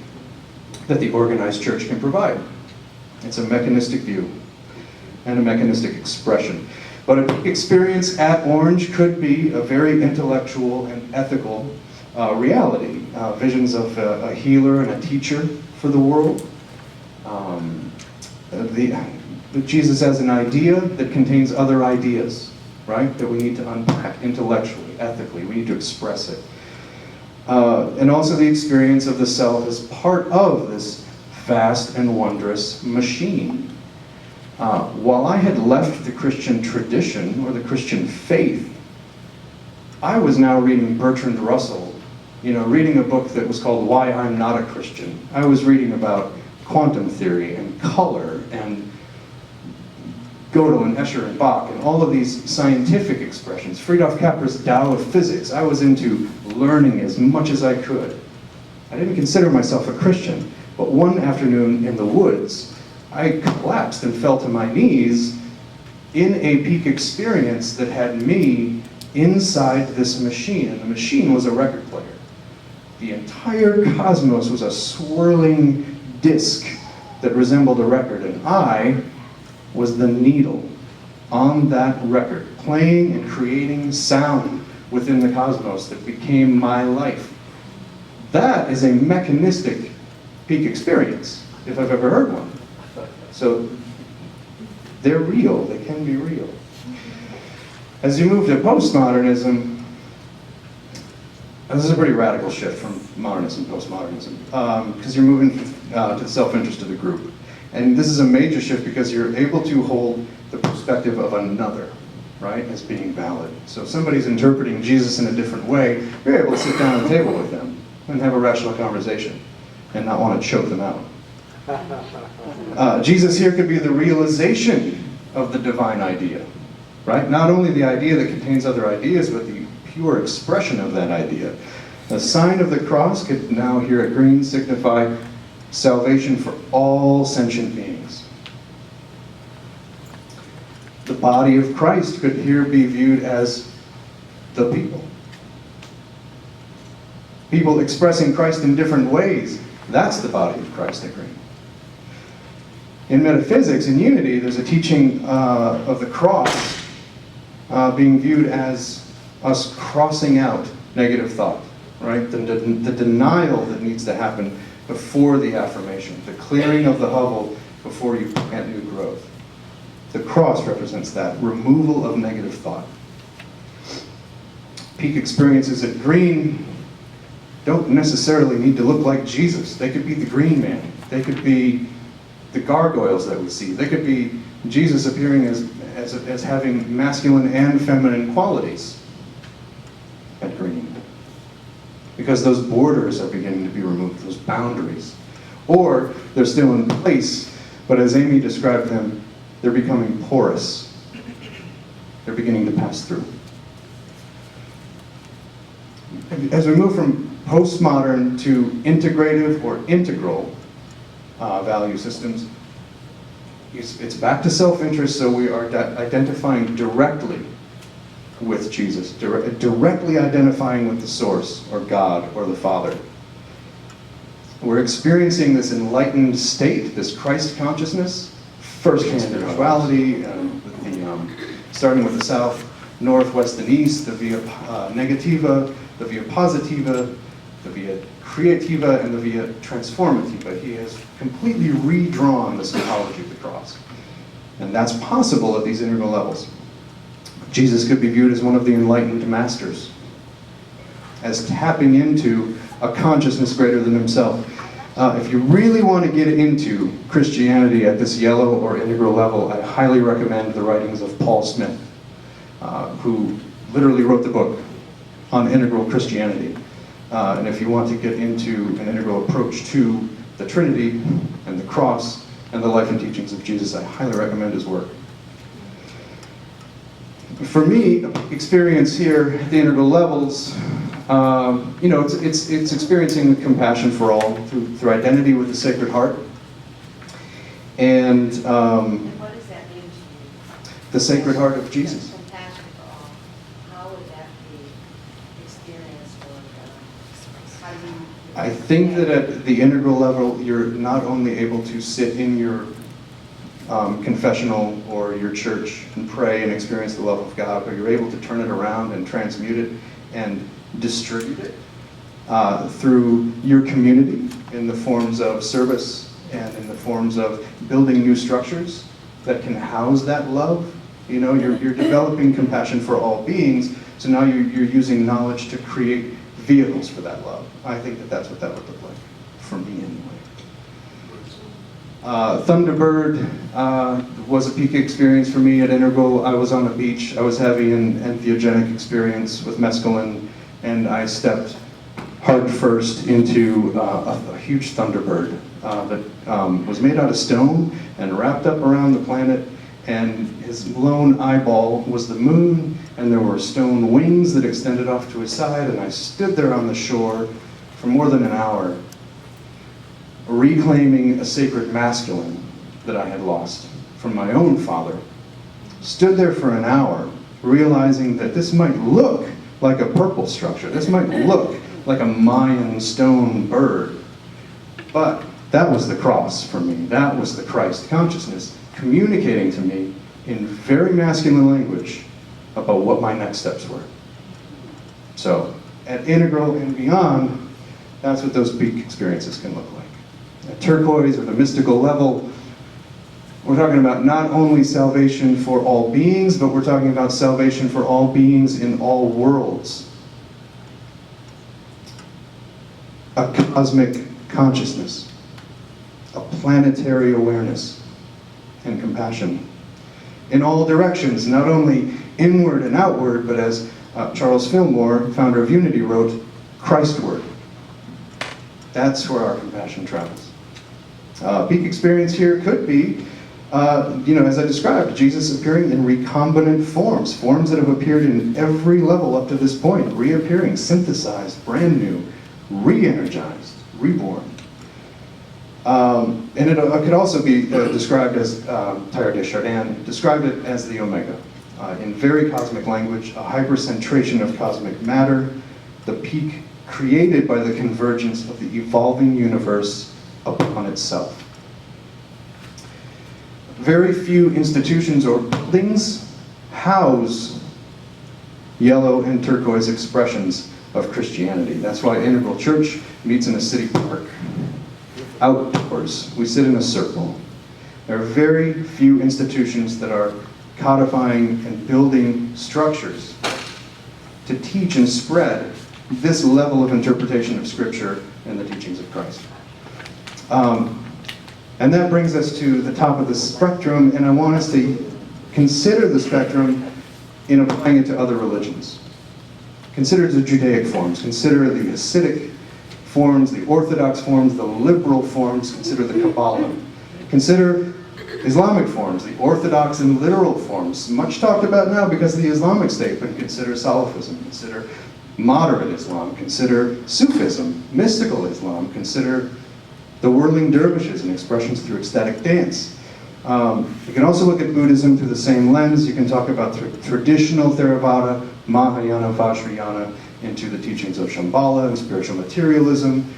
that the organized church can provide. It's a mechanistic view and a mechanistic expression. But a experience at Orange could be a very intellectual and ethical reality. Visions of a healer and a teacher for the world. Jesus as an idea that contains other ideas, right? That we need to unpack intellectually, ethically. We need to express it. And also the experience of the self as part of this vast and wondrous machine. While I had left the Christian tradition or the Christian faith, I was now reading Bertrand Russell, reading a book that was called Why I'm Not a Christian. I was reading about quantum theory and color and Gödel and Escher and Bach and all of these scientific expressions. Friedrich Capra's Tao of Physics. I was into learning as much as I could. I didn't consider myself a Christian, but one afternoon in the woods, I collapsed and fell to my knees in a peak experience that had me inside this machine, and the machine was a record player. The entire cosmos was a swirling disc that resembled a record, and I was the needle on that record, playing and creating sound within the cosmos that became my life. That is a mechanistic peak experience, if I've ever heard one. So they're real, they can be real. As you move to postmodernism, this is a pretty radical shift from modernism, postmodernism, because you're moving to the self-interest of the group. And this is a major shift because you're able to hold the perspective of another, right, as being valid. So if somebody's interpreting Jesus in a different way, you're able to sit down at the table with them and have a rational conversation and not want to choke them out. Jesus here could be the realization of the divine idea, right? Not only the idea that contains other ideas, but the pure expression of that idea. The sign of the cross could now here at Green signify salvation for all sentient beings. The body of Christ could here be viewed as the people. People expressing Christ in different ways. That's the body of Christ at Green. In metaphysics, in unity, there's a teaching of the cross being viewed as us crossing out negative thought, right? The denial that needs to happen before the affirmation, the clearing of the hovel before you plant new growth. The cross represents that, removal of negative thought. Peak experiences at Green don't necessarily need to look like Jesus. They could be the Green Man. They could be the gargoyles that we see. They could be Jesus appearing as having masculine and feminine qualities at Green. Because those borders are beginning to be removed, those boundaries. Or they're still in place, but as Amy described them, they're becoming porous. They're beginning to pass through. As we move from postmodern to integrative or integral value systems, it's back to self-interest, so we are identifying directly with Jesus, directly identifying with the source, or God, or the Father. We're experiencing this enlightened state, this Christ consciousness, firsthand spirituality, starting with the South, North, West, and East, the via negativa, the via positiva, the via creativa, and the via transformativa. He has completely redrawn the symbology of the cross. And that's possible at these integral levels. Jesus could be viewed as one of the enlightened masters, as tapping into a consciousness greater than himself. If you really want to get into Christianity at this yellow or integral level, I highly recommend the writings of Paul Smith, who literally wrote the book on integral Christianity. And if you want to get into an integral approach to the Trinity and the cross and the life and teachings of Jesus, I highly recommend his work. For me, experience here at the integral levels, it's experiencing compassion for all through identity with the Sacred Heart. And what does that mean to you? The Sacred Heart of Jesus. Compassion for all. How would that be experienced, or how do you? I think that at the integral level, you're not only able to sit in your confessional or your church and pray and experience the love of God, but you're able to turn it around and transmute it and distribute it through your community in the forms of service and in the forms of building new structures that can house that love. You know, you're developing compassion for all beings, so now you're using knowledge to create vehicles for that love. I think that that's what that would look like, for me anyway. Thunderbird was a peak experience for me at Integral. I was on a beach. I was having an entheogenic experience with mescaline, and I stepped heart first into a huge Thunderbird that was made out of stone and wrapped up around the planet, and his lone eyeball was the moon, and there were stone wings that extended off to his side, and I stood there on the shore for more than an hour, reclaiming a sacred masculine that I had lost from my own father. Stood there for an hour, realizing that this might look like a purple structure. This might look like a Mayan stone bird. But that was the cross for me. That was the Christ consciousness communicating to me in very masculine language about what my next steps were. So, at Integral and beyond, that's what those peak experiences can look like. At turquoise, or the mystical level, we're talking about not only salvation for all beings, but we're talking about salvation for all beings in all worlds. A cosmic consciousness, a planetary awareness and compassion in all directions, not only inward and outward, but as Charles Fillmore, founder of Unity, wrote, Christward. That's where our compassion travels. Peak experience here could be, as I described, Jesus appearing in recombinant forms, forms that have appeared in every level up to this point, reappearing, synthesized, brand new, re-energized, reborn. And it could also be described as, Teilhard de Chardin described it as the Omega. In very cosmic language, a hypercentration of cosmic matter, the peak created by the convergence of the evolving universe upon itself. Very few institutions or buildings house yellow and turquoise expressions of Christianity. That's why Integral Church meets in a city park. Outdoors, we sit in a circle. There are very few institutions that are codifying and building structures to teach and spread this level of interpretation of Scripture and the teachings of Christ. And that brings us to the top of the spectrum, and I want us to consider the spectrum in applying it to other religions. Consider the Judaic forms, consider the Hasidic forms, the Orthodox forms, the liberal forms, consider the Kabbalah. Consider Islamic forms, the Orthodox and literal forms, much talked about now because of the Islamic State, but consider Salafism, consider moderate Islam, consider Sufism, mystical Islam, consider the whirling dervishes and expressions through ecstatic dance. You can also look at Buddhism through the same lens. You can talk about traditional Theravada, Mahayana, Vajrayana, into the teachings of Shambhala and spiritual materialism.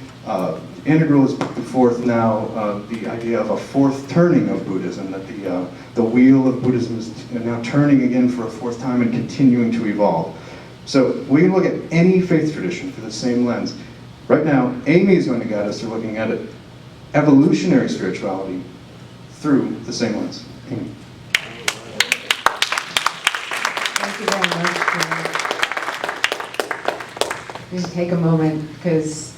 Integral is putting forth now the idea of a fourth turning of Buddhism, that the wheel of Buddhism is now turning again for a fourth time and continuing to evolve. So we can look at any faith tradition through the same lens. Right now, Amy is going to guide us through looking at it, evolutionary spirituality, through the same lens. Amy. Thank you very much. I'm going to take a moment because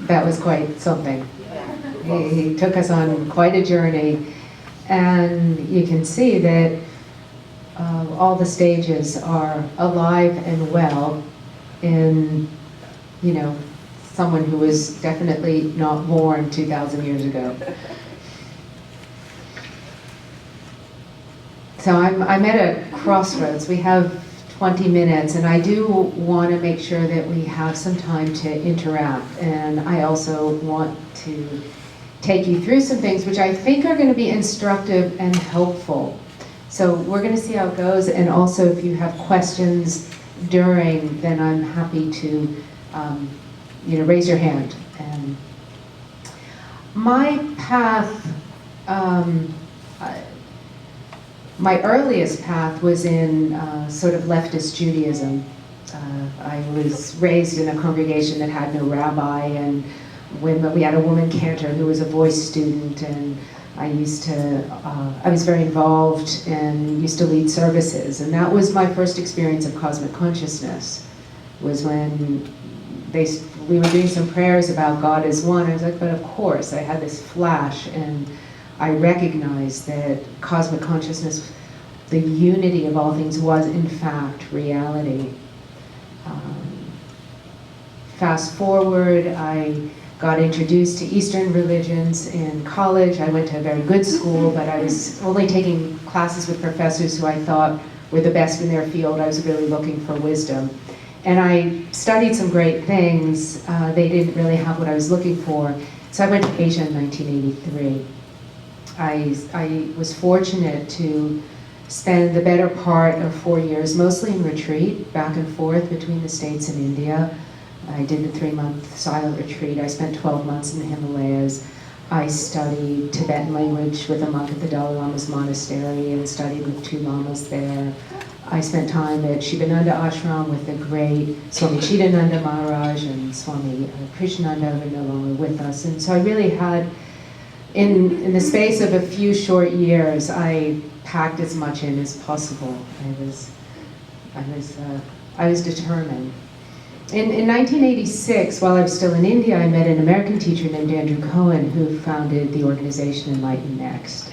that was quite something. He took us on quite a journey, and you can see that all the stages are alive and well in, someone who was definitely not born 2,000 years ago. So I'm at a crossroads. We have 20 minutes, and I do want to make sure that we have some time to interact. And I also want to take you through some things which I think are going to be instructive and helpful. So we're going to see how it goes, and also if you have questions during, then I'm happy to raise your hand. And my path, my earliest path was in sort of leftist Judaism. I was raised in a congregation that had no rabbi, and we had a woman cantor who was a voice student, and I was very involved and used to lead services. And that was my first experience of cosmic consciousness, was when we were doing some prayers about God as one. I was like, but of course, I had this flash, and I recognized that cosmic consciousness, the unity of all things, was in fact reality. Fast forward, I got introduced to Eastern religions in college. I went to a very good school, but I was only taking classes with professors who I thought were the best in their field. I was really looking for wisdom. And I studied some great things. They didn't really have what I was looking for. So I went to Asia in 1983. I was fortunate to spend the better part of 4 years, mostly in retreat, back and forth between the States and India. I did a 3-month silent retreat. I spent 12 months in the Himalayas. I studied Tibetan language with a monk at the Dalai Lama's monastery and studied with 2 lamas there. I spent time at Shivananda Ashram with the great Swami Chidananda Maharaj and Swami Krishnanda, who are no longer with us. And so I really had, in the space of a few short years, I packed as much in as possible. I was determined. In 1986, while I was still in India, I met an American teacher named Andrew Cohen, who founded the organization Enlighten Next.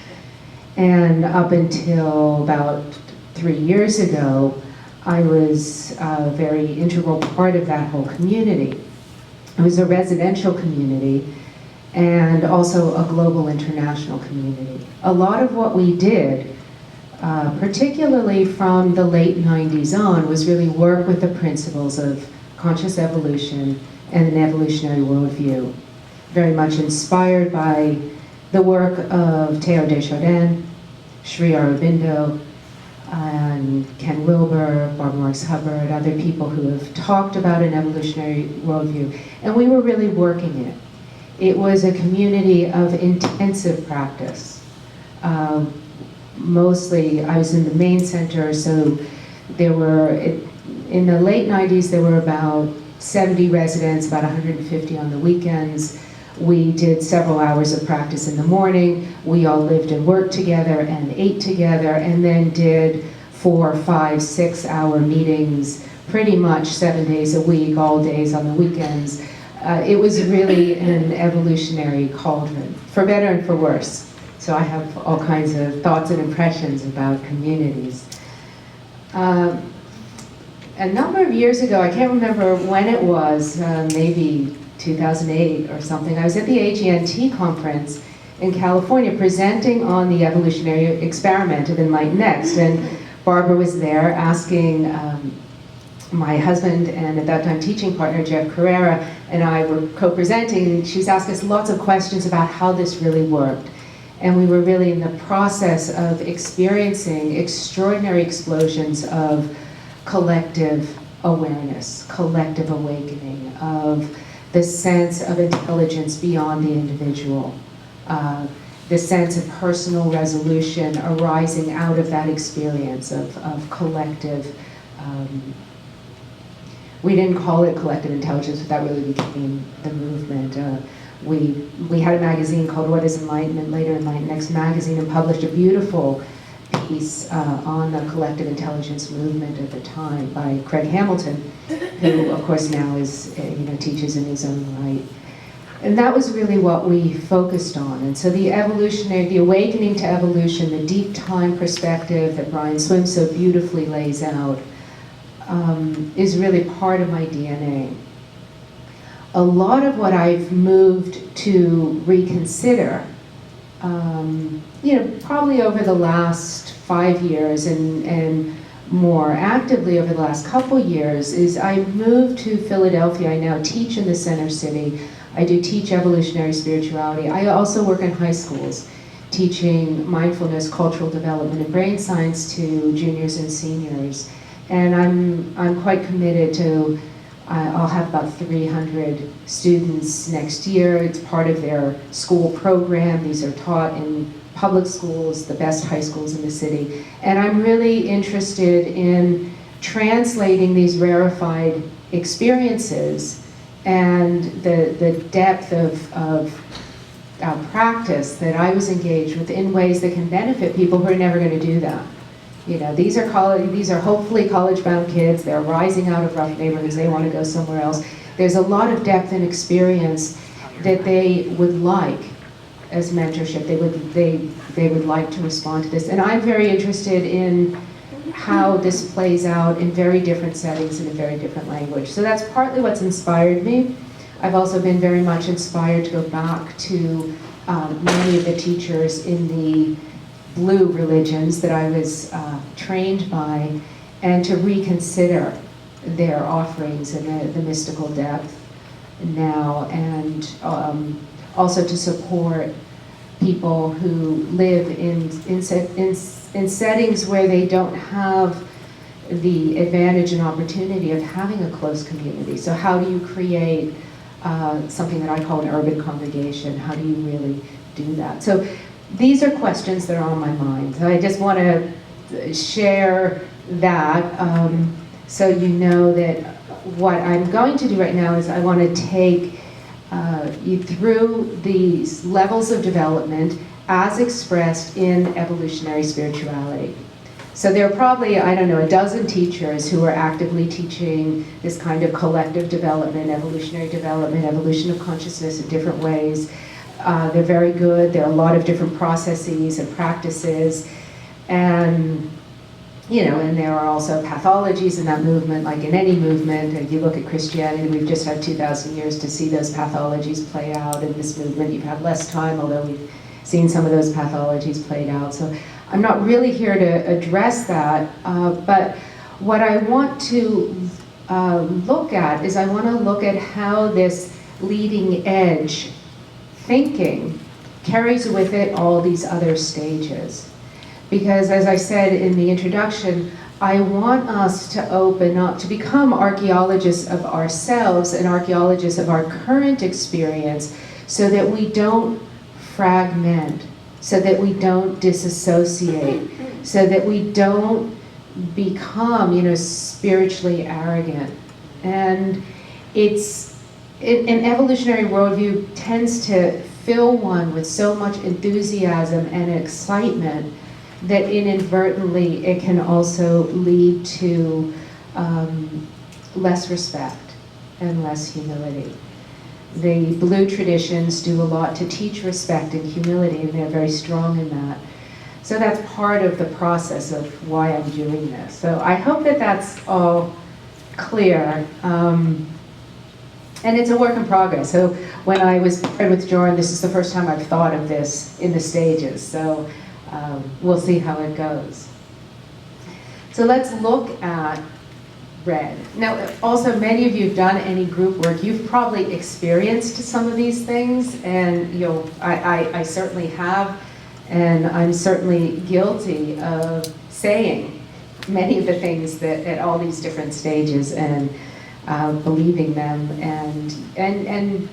And up until about 3 years ago, I was a very integral part of that whole community. It was a residential community and also a global international community. A lot of what we did, particularly from the late 90s on, was really work with the principles of conscious evolution and an evolutionary worldview, very much inspired by the work of Teilhard de Chardin, Sri Aurobindo, and Ken Wilber, Barbara Marx Hubbard, other people who have talked about an evolutionary worldview. And we were really working it. It was a community of intensive practice. Mostly, I was in the main center, so there were, in the late 90s, there were about 70 residents, about 150 on the weekends. We did several hours of practice in the morning. We all lived and worked together and ate together, and then did 4, 5, 6 hour meetings pretty much 7 days a week, all days on the weekends. It was really an evolutionary cauldron, for better and for worse. So I have all kinds of thoughts and impressions about communities. A number of years ago, I can't remember when it was, maybe 2008 or something, I was at the AGNT conference in California presenting on the evolutionary experiment of Enlighten Next, and Barbara was there asking my husband and at that time teaching partner Jeff Carrera and I were co-presenting, and she was asking us lots of questions about how this really worked. And we were really in the process of experiencing extraordinary explosions of collective awareness, collective awakening, of the sense of intelligence beyond the individual, the sense of personal resolution arising out of that experience of collective, we didn't call it collective intelligence, but that really became the movement. We had a magazine called What is Enlightenment, later Enlighten Next magazine, and published a beautiful piece on the collective intelligence movement at the time by Craig Hamilton, who of course now is, teaches in his own right. And that was really what we focused on. And so the awakening to evolution, the deep time perspective that Brian Swim so beautifully lays out, is really part of my DNA. A lot of what I've moved to reconsider, probably over the last 5 years and more actively over the last couple years, is I moved to Philadelphia. I now teach in the center city. I do teach evolutionary spirituality. I also work in high schools, teaching mindfulness, cultural development, and brain science to juniors and seniors. And I'm quite committed to, I'll have about 300 students next year. It's part of their school program. These are taught in public schools, the best high schools in the city. And I'm really interested in translating these rarefied experiences and the depth of practice that I was engaged with in ways that can benefit people who are never going to do that. These are hopefully college-bound kids. They're rising out of rough neighborhoods. They want to go somewhere else. There's a lot of depth and experience that they would like as mentorship. They would like to respond to this. And I'm very interested in how this plays out in very different settings in a very different language. So that's partly what's inspired me. I've also been very much inspired to go back to many of the teachers in the blue religions that I was trained by, and to reconsider their offerings and the mystical depth now, and also to support people who live in settings where they don't have the advantage and opportunity of having a close community. So how do you create something that I call an urban congregation? How do you really do that? So these are questions that are on my mind. So I just want to share that so you know that what I'm going to do right now is I want to take you through these levels of development as expressed in evolutionary spirituality. So there are probably, I don't know, a dozen teachers who are actively teaching this kind of collective development, evolutionary development, evolution of consciousness in different ways. They're very good. There are a lot of different processes and practices. And, and there are also pathologies in that movement, like in any movement. If you look at Christianity, we've just had 2,000 years to see those pathologies play out. In this movement, you've had less time, although we've seen some of those pathologies played out. So I'm not really here to address that, but what I want to look at is I want to look at how this leading edge thinking carries with it all these other stages. Because as I said in the introduction, I want us to open up, to become archaeologists of ourselves and archaeologists of our current experience, so that we don't fragment, so that we don't disassociate, so that we don't become, spiritually arrogant. And an evolutionary worldview tends to fill one with so much enthusiasm and excitement that inadvertently it can also lead to less respect and less humility. The blue traditions do a lot to teach respect and humility, and they're very strong in that. So that's part of the process of why I'm doing this. So I hope that that's all clear. And it's a work in progress. So when I was paired with Joran, this is the first time I've thought of this in the stages. So we'll see how it goes. So let's look at red. Now, also, many of you have done any group work. You've probably experienced some of these things, and I certainly have, and I'm certainly guilty of saying many of the things that at all these different stages, and believing them, and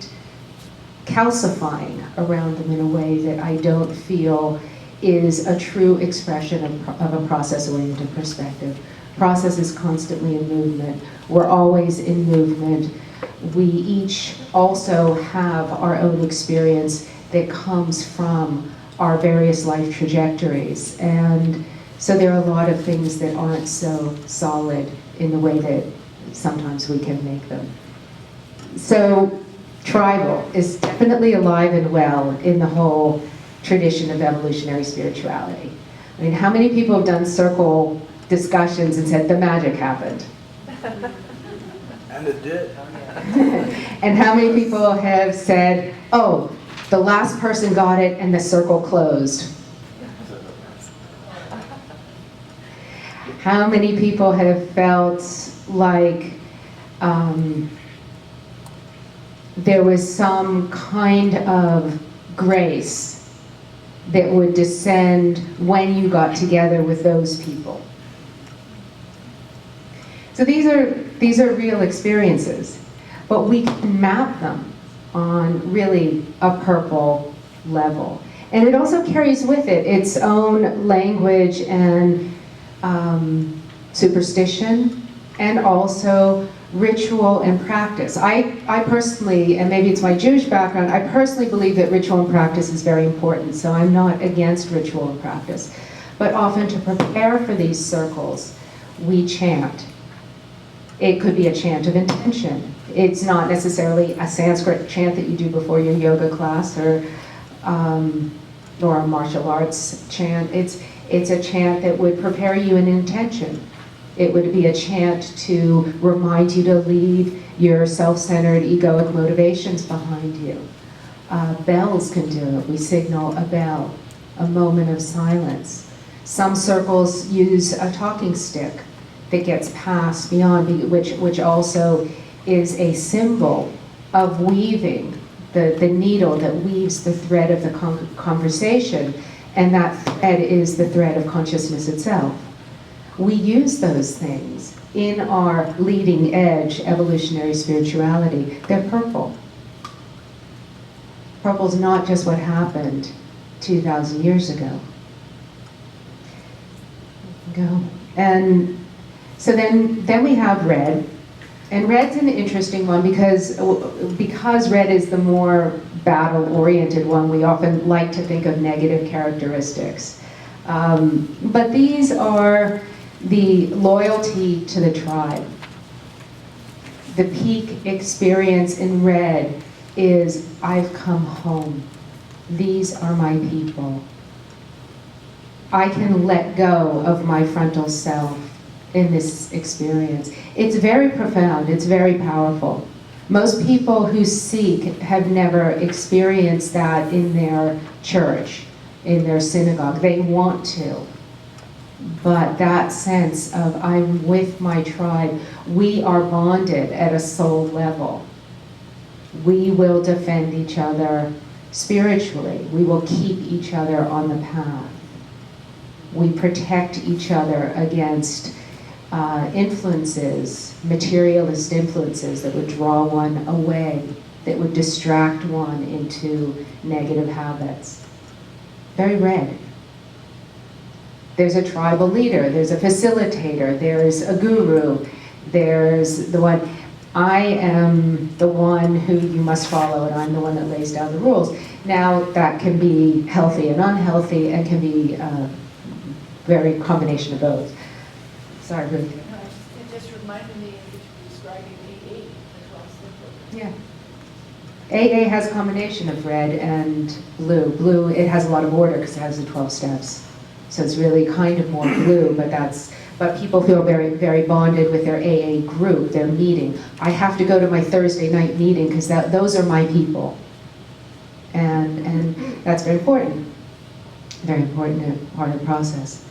calcifying around them in a way that I don't feel is a true expression of a process-oriented perspective. Process is constantly in movement. We're always in movement. We each also have our own experience that comes from our various life trajectories. And so there are a lot of things that aren't so solid in the way that sometimes we can make them. So tribal is definitely alive and well in the whole tradition of evolutionary spirituality. I mean, how many people have done circle discussions and said the magic happened? And it did. And how many people have said, oh, the last person got it and the circle closed? How many people have felt like there was some kind of grace that would descend when you got together with those people? So these are real experiences, but we can map them on really a purple level. And it also carries with it its own language and superstition, and also ritual and practice. I personally, and maybe it's my Jewish background, I personally believe that ritual and practice is very important, so I'm not against ritual and practice. But often to prepare for these circles, we chant. It could be a chant of intention. It's not necessarily a Sanskrit chant that you do before your yoga class or a martial arts chant. It's a chant that would prepare you in intention. It would be a chant to remind you to leave your self-centered egoic motivations behind you. Bells can do it. We signal a bell, a moment of silence. Some circles use a talking stick that gets passed beyond, which also is a symbol of weaving, the needle that weaves the thread of the conversation, and that thread is the thread of consciousness itself. We use those things in our leading edge evolutionary spirituality. They're purple. Purple's not just what happened 2,000 years ago. And so then we have red. And red's an interesting one because red is the more battle-oriented one. We often like to think of negative characteristics. But these are the loyalty to the tribe. The peak experience in red is, I've come home. These are my people. I can let go of my frontal self in this experience. It's very profound, it's very powerful. Most people who seek have never experienced that in their church, in their synagogue. They want to. But that sense of I'm with my tribe, we are bonded at a soul level. We will defend each other spiritually. We will keep each other on the path. We protect each other against influences, materialist influences that would draw one away, that would distract one into negative habits. Very red. There's a tribal leader, there's a facilitator, there's a guru, there's the one, I am the one who you must follow and I'm the one that lays down the rules. Now that can be healthy and unhealthy and can be very combination of both. Sorry, Ruth. It just reminded me of you describing AA as well. Yeah. AA has a combination of red and blue. Blue, it has a lot of order because it has the 12 steps. So it's really kind of more blue, but people feel very, very bonded with their AA group, their meeting. I have to go to my Thursday night meeting because those are my people. And that's very important part of the process.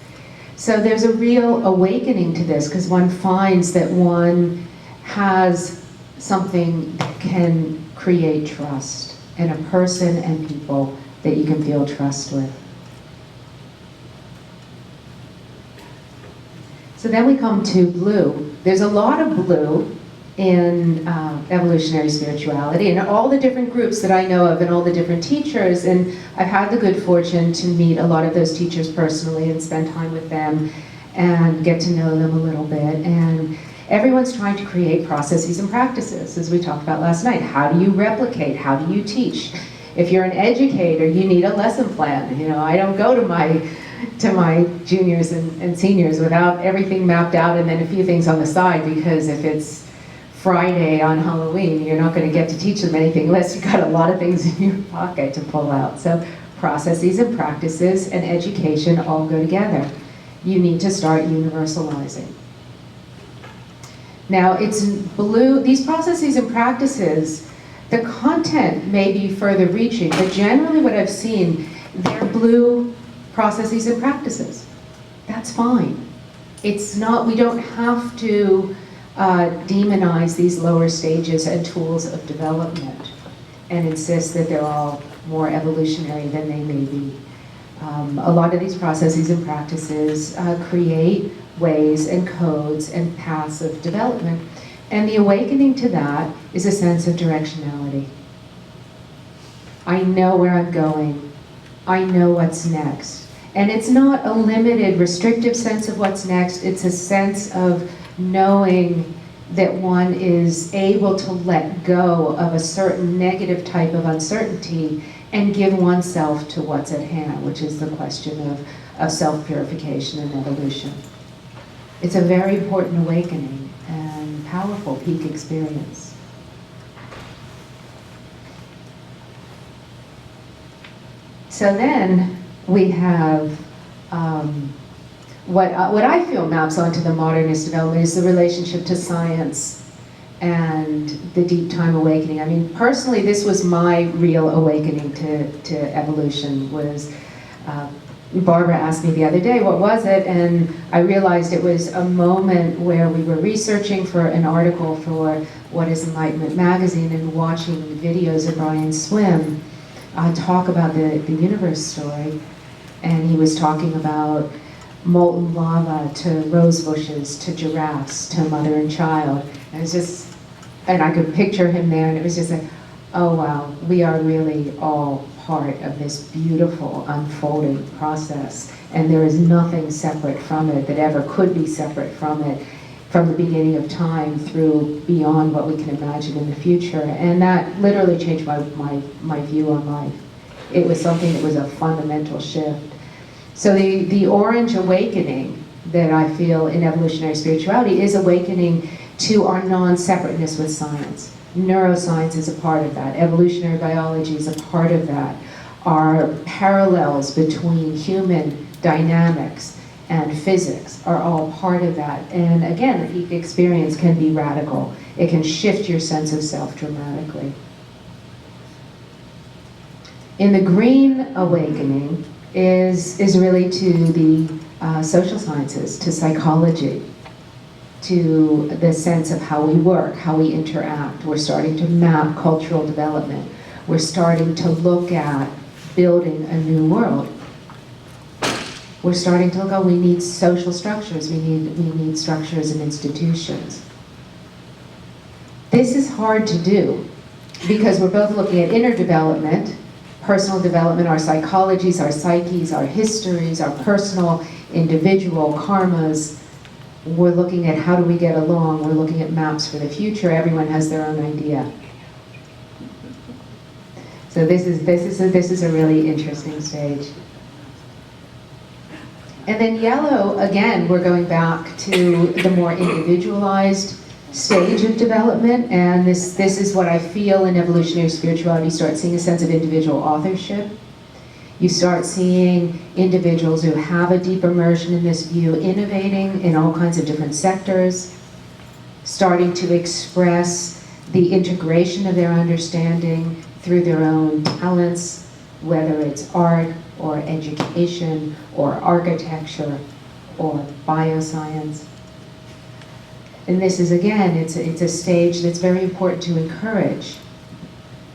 So there's a real awakening to this because one finds that one has something that can create trust in a person and people that you can feel trust with. So then we come to blue. There's a lot of blue in evolutionary spirituality and all the different groups that I know of and all the different teachers, and I've had the good fortune to meet a lot of those teachers personally and spend time with them and get to know them a little bit. And everyone's trying to create processes and practices, as we talked about last night. How do you replicate? How do you teach? If you're an educator, you need a lesson plan. You know, I don't go to my juniors and seniors without everything mapped out and then a few things on the side, because if it's Friday on Halloween, you're not going to get to teach them anything unless you've got a lot of things in your pocket to pull out. So processes and practices and education all go together. You need to start universalizing. Now it's blue, these processes and practices, the content may be further reaching, but generally what I've seen, they're blue processes and practices. That's fine. It's not, we don't have to demonize these lower stages and tools of development and insist that they're all more evolutionary than they may be. A lot of these processes and practices create ways and codes and paths of development, and the awakening to that is a sense of directionality. I know where I'm going. I know what's next. And it's not a limited, restrictive sense of what's next. It's a sense of knowing that one is able to let go of a certain negative type of uncertainty and give oneself to what's at hand, which is the question of self-purification and evolution. It's a very important awakening and powerful peak experience. So then we have what I feel maps onto the modernist development is the relationship to science and the deep time awakening. I mean, personally, this was my real awakening to evolution. Was Barbara asked me the other day, what was it? And I realized it was a moment where we were researching for an article for What is Enlightenment magazine and watching videos of Brian Swim talk about the universe story. And he was talking about molten lava to rose bushes to giraffes to mother and child. And it was just, and I could picture him there, and it was just like, oh wow, we are really all part of this beautiful unfolding process, and there is nothing separate from it that ever could be separate from it, from the beginning of time through beyond what we can imagine in the future. And that literally changed my view on life. It was something that was a fundamental shift. So the orange awakening that I feel in evolutionary spirituality is awakening to our non-separateness with science. Neuroscience is a part of that. Evolutionary biology is a part of that. Our parallels between human dynamics and physics are all part of that. And again, the peak experience can be radical. It can shift your sense of self dramatically. In the green awakening is really to the social sciences, to psychology, to the sense of how we work, how we interact. We're starting to map cultural development. We're starting to look at building a new world. we're starting to look, oh, we need social structures, we need structures and institutions. This is hard to do because we're both looking at inner development, personal development, our psychologies, our psyches, our histories, our personal, individual karmas. We're looking at how do we get along, we're looking at maps for the future, everyone has their own idea. So this is a really interesting stage. And then yellow, again, we're going back to the more individualized stage of development, and this is what I feel in evolutionary spirituality. You start seeing a sense of individual authorship. You start seeing individuals who have a deep immersion in this view, innovating in all kinds of different sectors, starting to express the integration of their understanding through their own talents, whether it's art or education or architecture or bioscience. And this is, again, it's a stage that's very important to encourage.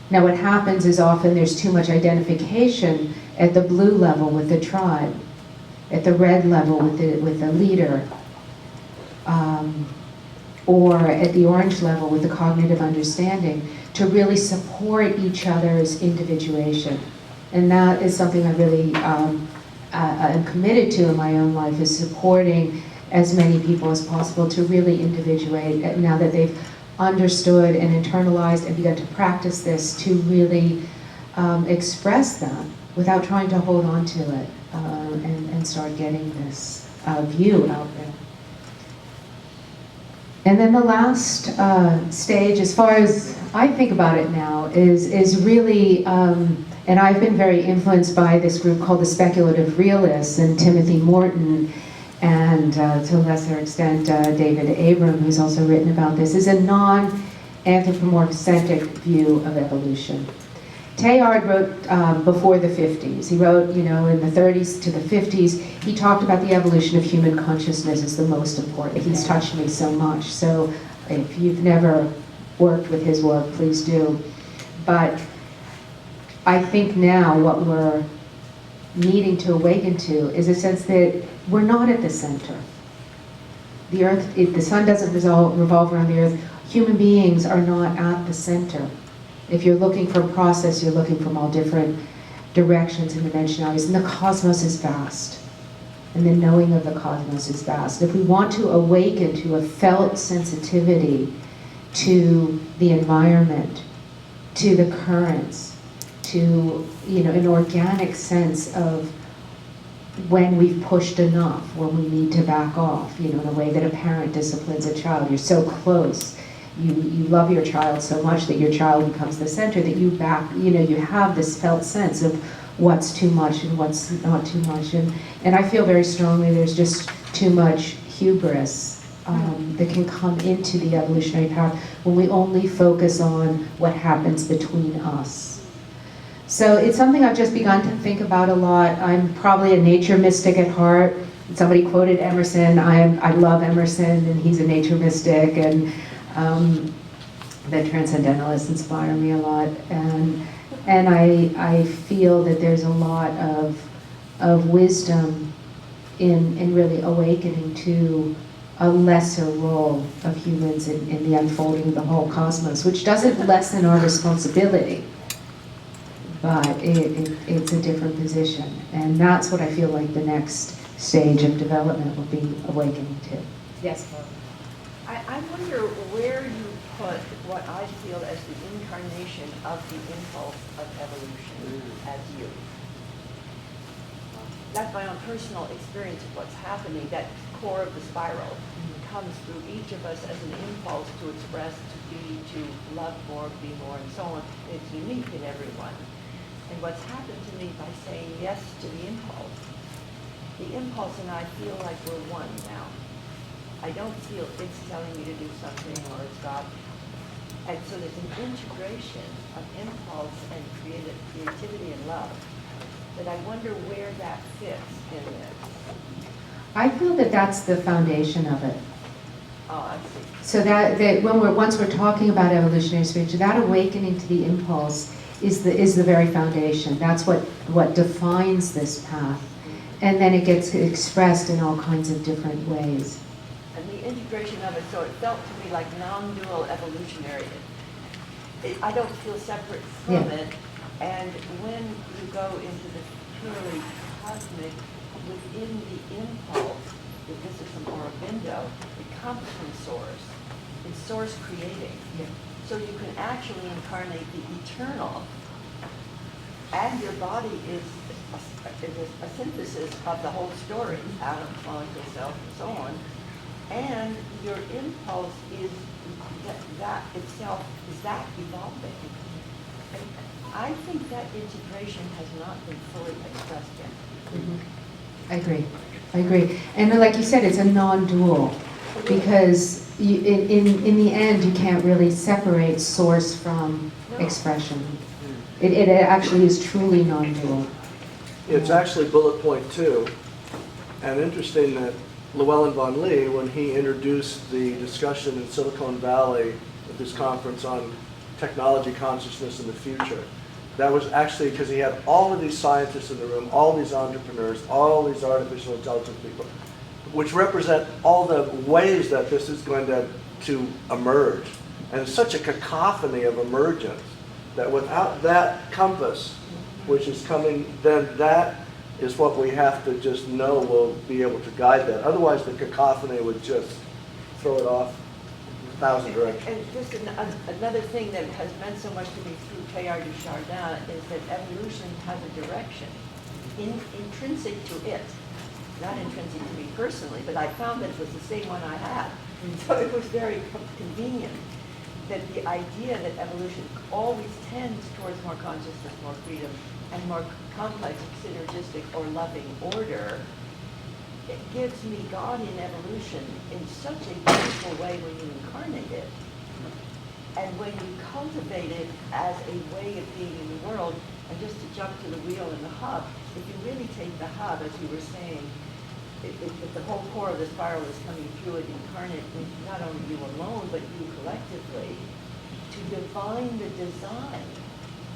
Now what happens is often there's too much identification at the blue level with the tribe, at the red level with the leader, or at the orange level with the cognitive understanding, to really support each other's individuation. And that is something I really am committed to in my own life, is supporting as many people as possible to really individuate now that they've understood and internalized and begun to practice this, to really express them without trying to hold on to it, and start getting this view out there. And then the last stage, as far as I think about it now, is really, and I've been very influenced by this group called the Speculative Realists and Timothy Morton, and to a lesser extent David Abram, who's also written about this, is a non-anthropomorphic view of evolution. Teilhard wrote before the 50s. He wrote, in the 30s to the 50s. He talked about the evolution of human consciousness as the most important. He's touched me so much. So if you've never worked with his work, please do. But I think now what we're needing to awaken to is a sense that we're not at the center. The earth, the sun doesn't revolve around the earth. Human beings are not at the center. If you're looking for a process, you're looking from all different directions and dimensionalities. And the cosmos is vast. And the knowing of the cosmos is vast. If we want to awaken to a felt sensitivity to the environment, to the currents, to an organic sense of when we've pushed enough, when we need to back off, in a way that a parent disciplines a child. You're so close. You love your child so much that your child becomes the center, that you have this felt sense of what's too much and what's not too much. And I feel very strongly there's just too much hubris that can come into the evolutionary path when we only focus on what happens between us. So it's something I've just begun to think about a lot. I'm probably a nature mystic at heart. Somebody quoted Emerson. I love Emerson, and he's a nature mystic, and the transcendentalists inspire me a lot. And I feel that there's a lot of wisdom in really awakening to a lesser role of humans in the unfolding of the whole cosmos, which doesn't lessen our responsibility, but it's a different position. And that's what I feel like the next stage of development will be awakening to. Yes, Paul? I wonder where you put what I feel as the incarnation of the impulse of evolution as you. That's my own personal experience of what's happening. That core of the spiral comes through each of us as an impulse to express, to be, to love more, be more, and so on. It's unique in everyone. And what's happened to me by saying yes to the impulse and I feel like we're one now. I don't feel it's telling me to do something or it's God. And so there's an integration of impulse and creativity and love that I wonder where that fits in this. I feel that that's the foundation of it. Oh, I see. So that when once we're talking about evolutionary spirituality, that awakening to the impulse is the very foundation. That's what defines this path. And then it gets expressed in all kinds of different ways. And the integration of it, so it felt to me like non-dual evolutionary. I don't feel separate from Yeah. it. And when you go into the purely cosmic, within the impulse, if this is from Aurobindo, it comes from source. It's source creating. Yeah. So you can actually incarnate the eternal, and your body is a synthesis of the whole story, Adam, falling to self, and so on. And your impulse is that itself, is that evolving. And I think that integration has not been fully expressed yet. I agree. I agree. And like you said, it's a non-dual, because in the end, you can't really separate source from expression. It actually is truly non-dual. It's actually bullet point 2. And interesting that Llewellyn von Lee, when he introduced the discussion in Silicon Valley at this conference on technology consciousness in the future, that was actually because he had all of these scientists in the room, all these entrepreneurs, all these artificial intelligence people, which represent all the ways that this is going to emerge. And it's such a cacophony of emergence that without that compass, which is coming, then that is what we have to just know will be able to guide that. Otherwise, the cacophony would just throw it off 1,000 directions. And just another thing that has meant so much to me through Teilhard de Chardin is that evolution has a direction intrinsic to it, not intrinsic to me personally, but I found that it was the same one I had. So it was very convenient that the idea that evolution always tends towards more consciousness, more freedom, and more complex, synergistic, or loving order, it gives me God in evolution in such a beautiful way when you incarnate it. And when you cultivate it as a way of being in the world, and just to jump to the wheel and the hub, if you really take the hub, as you were saying, if the whole core of the spiral is coming through it incarnate, with not only you alone, but you collectively, to divine the design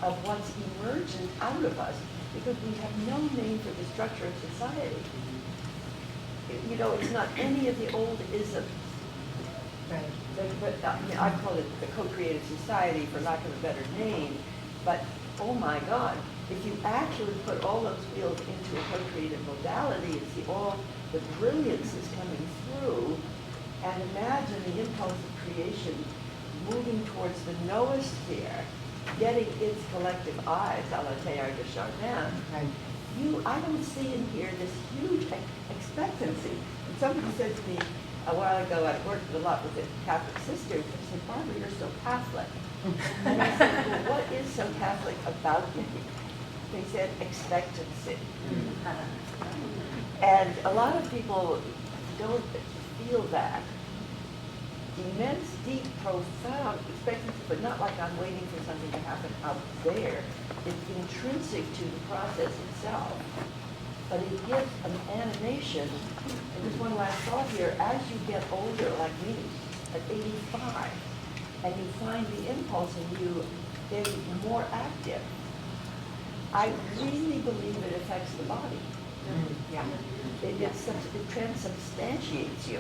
of what's emergent out of us, because we have no name for the structure of society. You know, it's not any of the old isms. Right. I call it the co-creative society, for lack of a better name, but oh my God, if you actually put all those wheels into a co-creative modality and see all the brilliance is coming through, and imagine the impulse of creation moving towards the noosphere, getting its collective eyes, a la Teilhard de Chardin, Right. I don't see in here this huge expectancy. And somebody said to me a while ago, I worked a lot with the Catholic sisters, and they said, Barbara, you're so Catholic. And I said, well, what is so Catholic about me? They said, expectancy. And a lot of people don't feel that. Immense, deep, profound expectancy, but not like I'm waiting for something to happen out there. It's intrinsic to the process itself. But it gives an animation. And just one last thought here, as you get older, like me, at 85, and you find the impulse in you getting more active, I really believe it affects the body. Yeah. It transubstantiates you.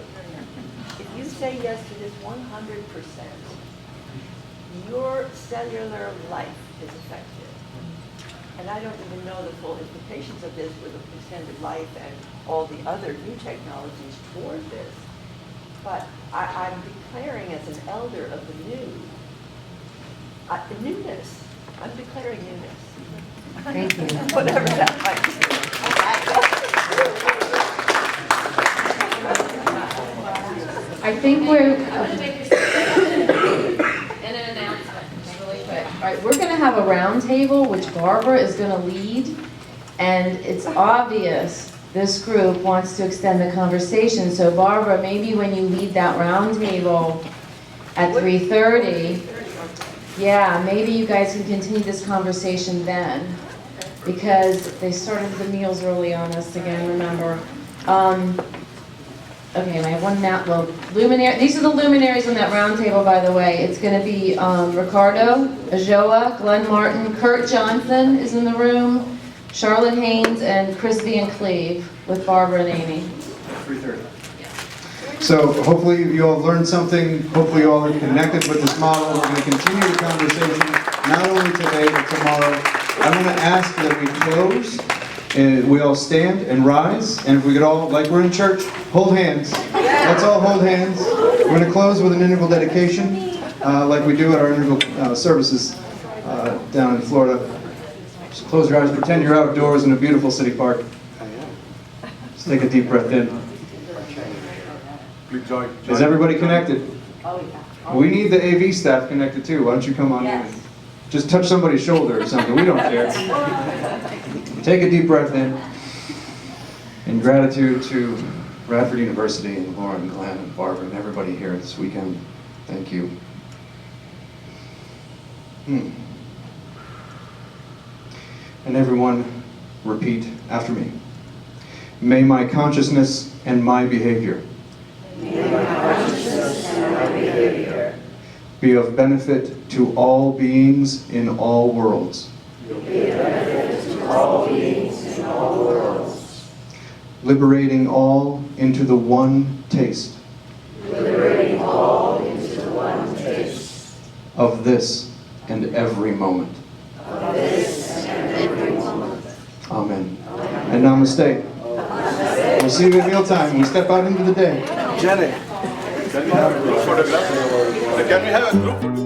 If you say yes to this 100%, your cellular life is affected. And I don't even know the full implications of this with extended life and all the other new technologies toward this. But I'm declaring as an elder of the new, the newness. I'm declaring newness. Thank you. Whatever that might be. I think we're, I'm gonna make an announcement, just really quick. all right, we're going to have a round table, which Barbara is going to lead, and it's obvious this group wants to extend the conversation. So Barbara, maybe when you lead that round table at 3:30, yeah, maybe you guys can continue this conversation then, because they started the meals early on us again, remember. Okay, and I have one now, well, luminary, these are the luminaries on that round table, by the way. It's going to be Ricardo, Ajoa, Glenn Martin, Kurt Johnson is in the room, Charlotte Haynes and Crispy and Cleve with Barbara and Amy. 3:30. So hopefully you all learned something. Hopefully you all are connected with this model. We're going to continue the conversation, not only today, but tomorrow. I'm going to ask that we close, and we all stand and rise, and if we could all, like we're in church, hold hands. Let's all hold hands. We're going to close with an integral dedication, like we do at our integral services down in Florida. Just close your eyes, pretend you're outdoors in a beautiful city park. Just take a deep breath in. Is everybody connected? We need the AV staff connected too. Why don't you come on in? Just touch somebody's shoulder or something. We don't care. Take a deep breath in. In gratitude to Radford University and Lauren and Glenn and Barbara and everybody here this weekend. Thank you. And everyone repeat after me. May my consciousness and my behavior be of benefit to all beings in all worlds. Liberating all into the one taste. Of this and every moment. Amen. And namaste. We'll see you at mealtime when we step out into the day. Jenny. Can we have a group photograph? Can we have a group?